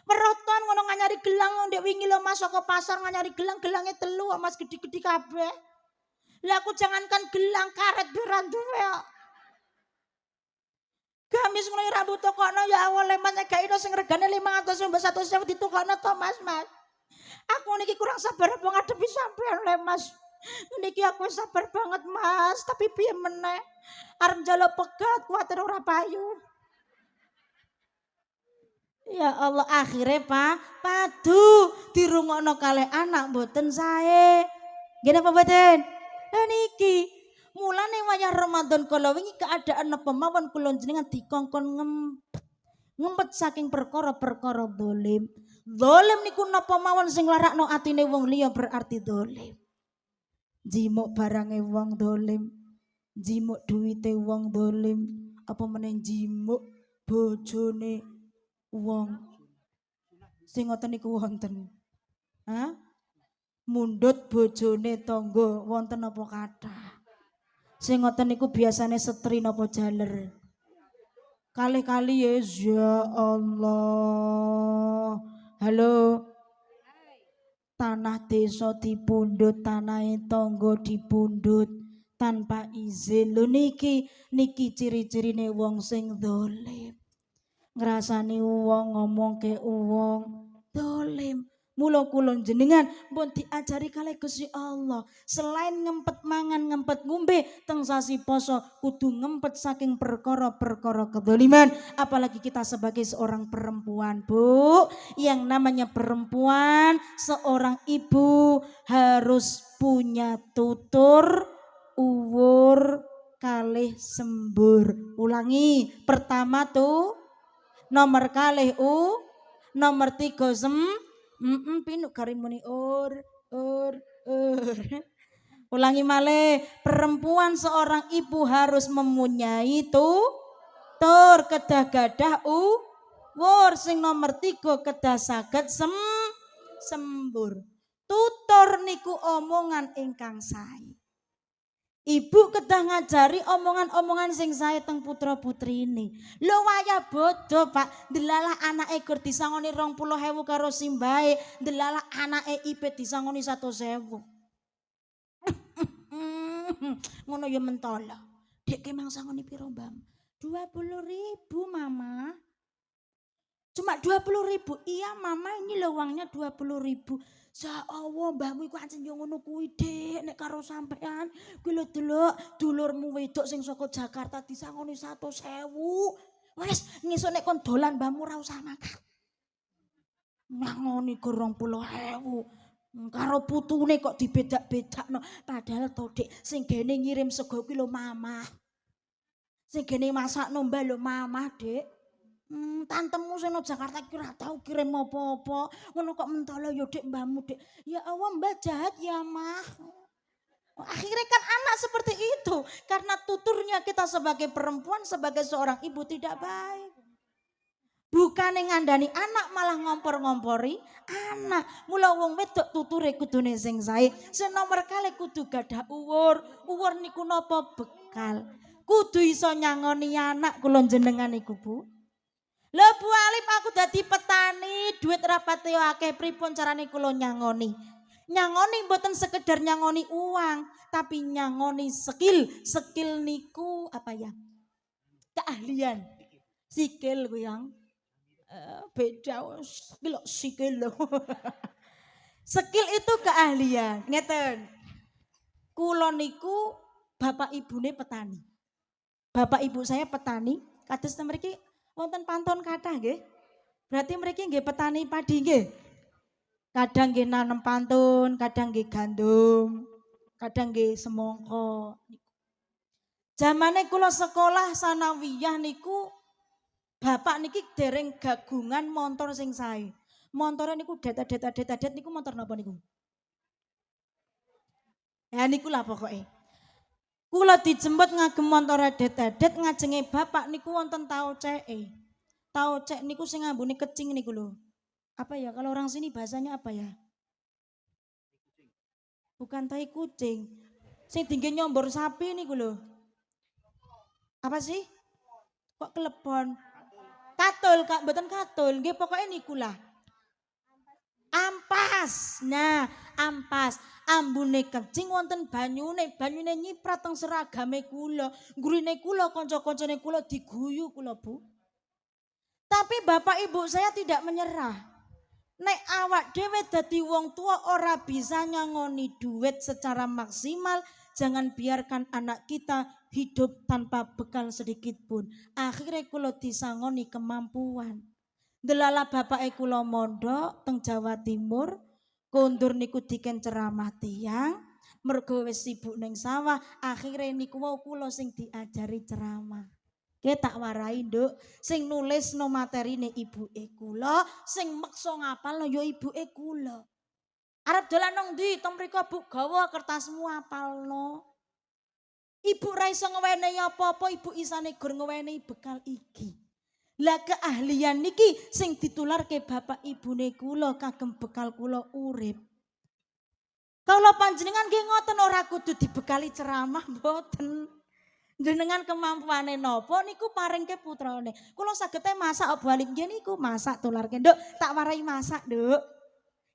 [SPEAKER 1] Meroton ngono nganyari gelang ndek wingi lho Mas saka pasar nganyari gelang-gelange 3 kok Mas gede-gede kabeh. Lah aku jangankan gelang karet beran duwe kok. Gamis ngono ora mbok tokokno ya Allah Mas nek gak ino sing regane 500 mbok 100.000 ditukokno to Mas. Aku niki kurang sabar apa ngadepi sampean le Mas. Niki aku sabar banget Mas, tapi piye meneh? Arep njaluk pegat kuwatir ora payu. Ya Allah akhirnya padu dirungokno kalih anak mboten sae. Nggih napa mboten? Lah niki mulane wayah Ramadan kala wingi keadaan napa mawon kula jenengan dikongkon ngempet saking perkara-perkara zalim. Zalim niku napa mawon sing larakno atine wong liya berarti zalim. Jimuk barange wong zalim, jimuk duwite wong zalim, apa meneh jimuk bojone wong. Sing ngoten niku wonten. Hah? Mundhut bojone tangga wonten apa kathah? Sing ngoten niku biasane setri napa jaler. Kali-kali ya Allah. Halo. Tanah desa dipundhut, tanahe tangga dipundhut tanpa izin. Lho niki ciri-cirine wong sing zalim. Ngrasani wong ngomongke wong zalim. Mula kula jenengan pun diajari kalih Gusti Allah. Selain ngempet mangan, ngempet ngombe teng sasi poso kudu ngempet saking perkara-perkara kedzaliman. Apalagi kita sebagai seorang perempuan, Bu. Yang namanya perempuan, seorang ibu harus punya tutur, uwur, kalih sembur. Ulangi, pertama tuh, nomor kalih nomor 3 pinuk karimuni ur. Ulangi malih, perempuan seorang ibu harus mempunyai tutur kedah gadah uwur sing nomor 3 kedah saged sembur. Tutur niku omongan ingkang sae. Ibu kedah ngajari omongan-omongan sing sae teng putra-putrine. Lho wayah bodoh, Pak. Delalah anake gur disangoni 20.000 karo simbahe, delalah anake ipit disangoni 100.000. Ngono ya mentolo. Dek ki mang sangoni piro, Mbak? 20.000, Mama. Cuma 20.000. Iya, Mama, ini lho uangnya 20.000. Ya Allah, mbahmu iku ancen yo ngono kuwi, Dik. Nek karo sampean, kuwi lho delok dulurmu wedok sing saka Jakarta disangoni 100.000. Wes, ngesuk nek kon dolan mbahmu ora usah makan. Ngangoni 20.000. Karo putune kok dibedak-bedakno. Padahal to, Dik, sing gene ngirim sego kuwi lho Mama. Sing gene masakno mbah lho Mama, Dik. Tantemu sing nang Jakarta ki ora tau kirim apa-apa. Ngono kok mentolo yo Dik mbahmu, Dik. Ya Allah, Mbah jahat ya, Mah. Akhirnya kan anak seperti itu. Karena tuturnya kita sebagai perempuan, sebagai seorang ibu tidak baik. Bukan ngandani anak malah ngompor-ngompori anak. Mula wong wedok tuture kudune sing sae. Sing nomor kali kudu gadah uwur. Uwur niku napa bekal. Kudu iso nyangoni anak kula jenengan iku, Bu. Lho Bu Alif, aku dadi petani, duit rapate akeh, pripun carane kula nyangoni? Nyangoni mboten sekedar nyangoni uang, tapi nyangoni skill. Skill niku apa ya? Keahlian. Skill ku yang beda skill lho. Skill itu keahlian. Ngeten. Kula niku bapak ibune petani. Bapak ibu saya petani, kados mriki wonten pantun kathah nggih. Berarti mriki nggih petani padi nggih. Kadang nggih nanem pantun, kadang nggih gandum, kadang nggih semangka. Zamane kula sekolah sanawiyah niku bapak niki dereng gagungan montor sing sae. Montore niku det niku montor napa niku? Ya niku lah pokoke. Kula dijemput ngagem montor det ngajenge bapak niku wonten tauceke. Taucek niku sing ngambune kecing niku lho. Apa ya kalau orang sini bahasanya apa ya? Bukan tai kucing. Sing tinggi nyombor sapi niku lho. Apa sih? Kok kelepon? Katul, Kak, mboten katul. Nggih pokoke niku lah. Ampas. Nah, ampas. Ambune kecing wonten banyune nyiprat teng seragame kula. Gurine kula, kanca-kancane kula diguyu kula, Bu. Tapi bapak ibu saya tidak menyerah. Nek awak dhewe dadi wong tua ora bisa nyangoni duit secara maksimal, jangan biarkan anak kita hidup tanpa bekal sedikit pun. Akhirnya kula disangoni kemampuan. Delala bapake kula mondok teng Jawa Timur, kondur niku diken ceramah tiyang, mergo wis sibuk ning sawah, akhirnya niku wau kula sing diajari ceramah. Ke tak warai nduk, sing nulis no materine ibuke kula, sing meksa ngapalno ya ibuke kula. Arep dolan nang ndi? Teng mriko Bu, gawa kertasmu apalno. Ibu ra iso ngewenehi apa-apa, ibu isane gur ngewenehi bekal iki. Lah keahlian niki sing ditularke bapak ibune kula kagem bekal kula urip. Kula panjenengan nggih ngoten ora kudu dibekali ceramah mboten. Jenengan kemampuane napa niku paringke putrane. Kula saged masak balik nggih niku masak tularke. Nduk, tak warai masak, Nduk.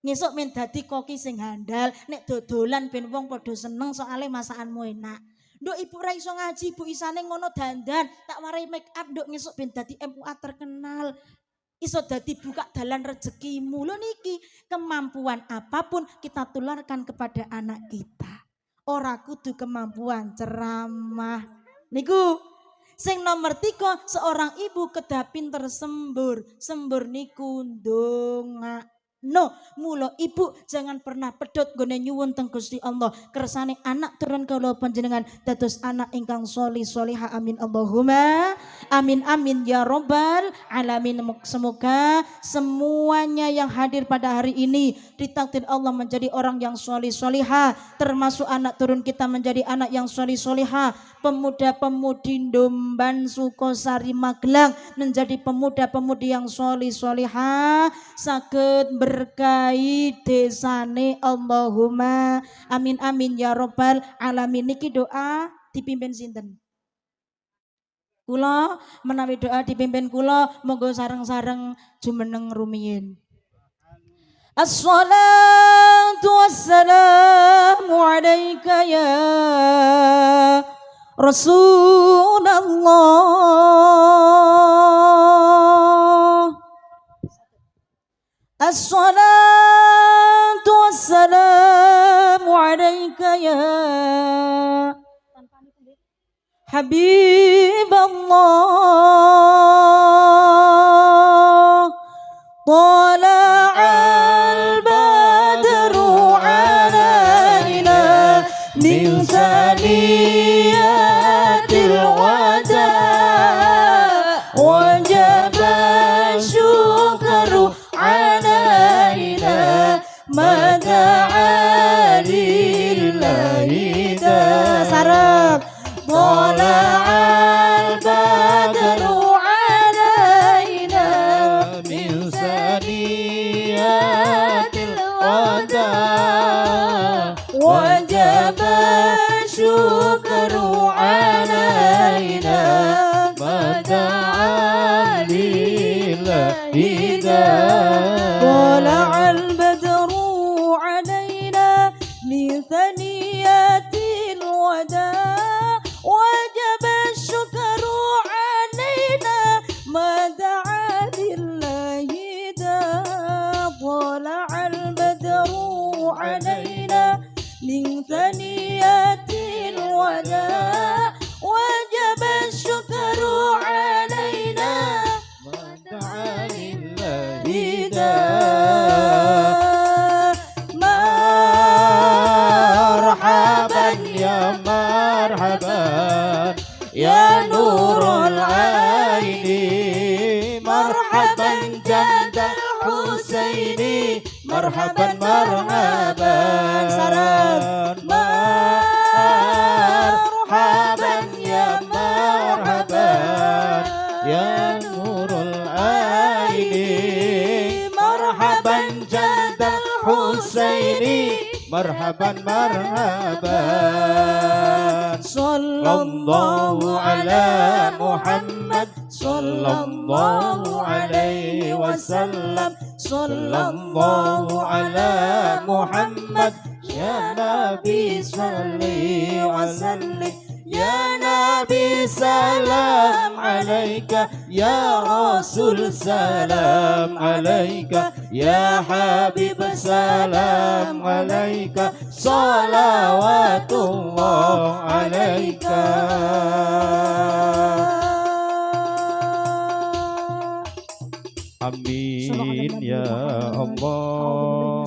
[SPEAKER 1] Ngesuk men dadi koki sing handal, nek dodolan ben wong padha seneng soalé masakanmu enak. Nduk ibu ra iso ngaji, ibu isane ngono dandan, tak warai make up nduk ngesuk ben dadi MUA terkenal. iso dadi buka dalan rezekimu. Lho niki, kemampuan apapun kita tularkan kepada anak kita. Ora kudu kemampuan ceramah. Niku sing nomor 3, seorang ibu kedah pinter sembur. Sembur niku ndonga. No, mula ibu jangan pernah pedot gone nyuwun teng Gusti Allah kersane anak turun kula panjenengan dados anak ingkang sholih sholihah. Amin Allahumma amin amin ya robbal alamin. Semoga semuanya yang hadir pada hari ini ditakdir Allah menjadi orang yang sholih sholihah, termasuk anak turun kita menjadi anak yang sholih sholihah. Pemuda-pemudi Domban Sukosari Magelang menjadi pemuda-pemudi yang sholih sholihah, saged berkahi desane. Allahumma amin amin ya robbal alamin. Niki doa dipimpin sinten? Kula menawi doa dipimpin kula, monggo sareng-sareng jumeneng rumiyin. Assalatu wassalamu alaika ya Rasulullah. Assalatu wassalamu alaika ya Habiballah. Tala'al badru alaina min saniyatil wada wajaba syukru alaina mada'a lillahi sarap. Tala'al badru alaina min saniyatil wada wajaba syukru alaina mada'a lillahi tala'al badru alaina min saniyatil wada wajib syukru alaina mada'a lillahi tala'al badru alaina min thaniyatil wada wajib syukru alaina mada'a lillahi marhaban ya marhaban ya nurul aini marhaban jadal Husaini marhaban marhaban saran marhaban ya marhaban ya nurul aini marhaban jadal Husaini marhaban marhaban. Sallallahu ala Muhammad sallallahu alaihi wasallam. Sallallahu ala Muhammad ya Nabi salli wa sallim. Ya Nabi salam alaika, ya Rasul salam alaika, ya Habib salam alaika, salawatullah alaika. Amin ya Allah.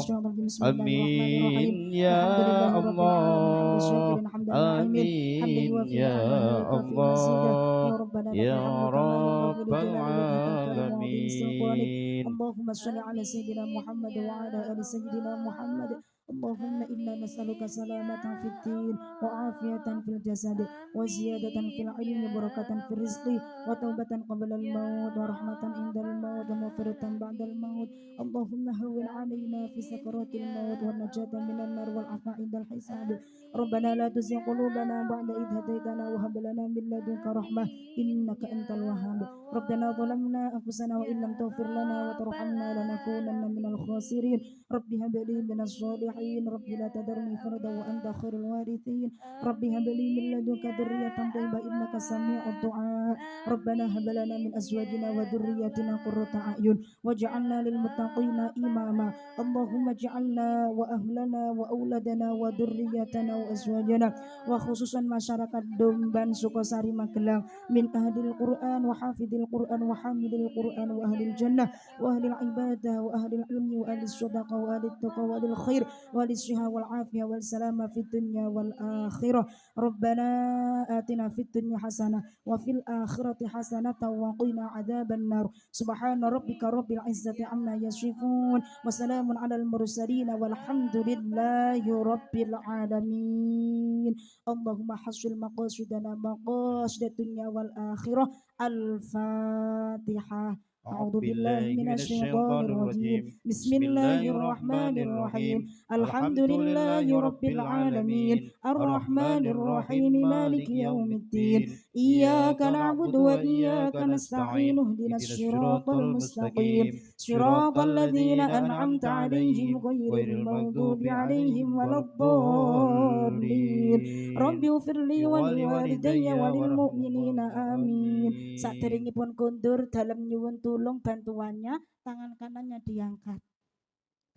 [SPEAKER 1] Amin ya Allah. Amin ya Allah. Ya Rabbal Alamin. Allahumma sholli ala sayyidina Muhammad wa ala ali sayyidina Muhammad. Allahumma inna nas'aluka salamatan fid din wa afiyatan fil jasad wa ziyadatan fil ilmi barakatan fil rizqi wa taubatan qabla al maut wa rahmatan indal maut wa maghfiratan ba'dal maut. Allahumma hawwin 'alaina fi sakaratil maut wa najatan minan nar wal afa indal hisab. Rabbana la tuzigh qulubana ba'da idh hadaytana wa hab lana min ladunka rahmah innaka antal wahhab. Rabbana zalamna anfusana wa illam taghfir lana wa tarhamna lanakunanna minal khasirin. Rabbi hab li minas shalihin الصالحين رب لا تذرني فردا وأنت خير الوارثين رب هب لي من لدنك ذرية طيبة إنك سميع الدعاء ربنا هب لنا من أزواجنا وذرياتنا قرة أعين واجعلنا للمتقين إماما اللهم اجعلنا وأهلنا وأولادنا وذريتنا وأزواجنا وخصوصا masyarakat Domban Sukosari Magelang min ahlil Quran wa hafidil Quran wa hamidil Quran wa ahlil jannah wa ahlil ibadah wa ahlil ilmi wa ahlil sadaqa wa ahlil taqwa wa ahlil khair wa ahlil syiha wal afiyah wal salama fid dunya wal akhirah rabbana atina fid dunya hasanah wa fil akhirati hasanah wa qina adzaban nar subhana rabbika rabbil izzati amma yasifun wa salamun alal mursalin walhamdulillahi rabbil alamin Allahumma hasil maqasidana maqasid dunya wal akhirah al-fatihah A'udzu billahi minasyaitonir rajim Bismillahirrahmanirrahim Alhamdulillahi rabbil alamin Arrahmanir rahim Maliki yaumiddin Iyyaka na'budu wa iyyaka nasta'in Ihdinas siratal mustaqim Siratal ladzina an'amta 'alaihim ghairil maghdubi 'alaihim waladdallin Rabbi ufirli wa liwalidayya wa lil mu'minina amin. Saderengipun kundur dalam nyuwun tulung bantuannya, tangan kanannya diangkat.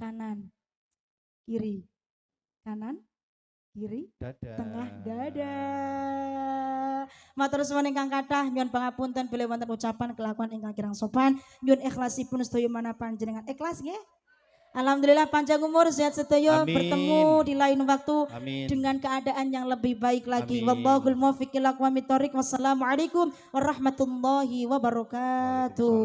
[SPEAKER 1] Kanan, kiri. Kanan, kiri,
[SPEAKER 3] Dada.
[SPEAKER 1] tengah, dada. Matur suwun ingkang kathah nyuwun pangapunten bilih wonten ucapan kelakuan ingkang kirang sopan. Nyuwun ikhlasipun sedaya manah panjenengan ikhlas nggih. Alhamdulillah panjang umur sehat sedaya bertemu di lain waktu dengan keadaan yang lebih baik lagi. Wallahul muwaffiq ila aqwamit thoriq. Wassalamualaikum warahmatullahi wabarakatuh.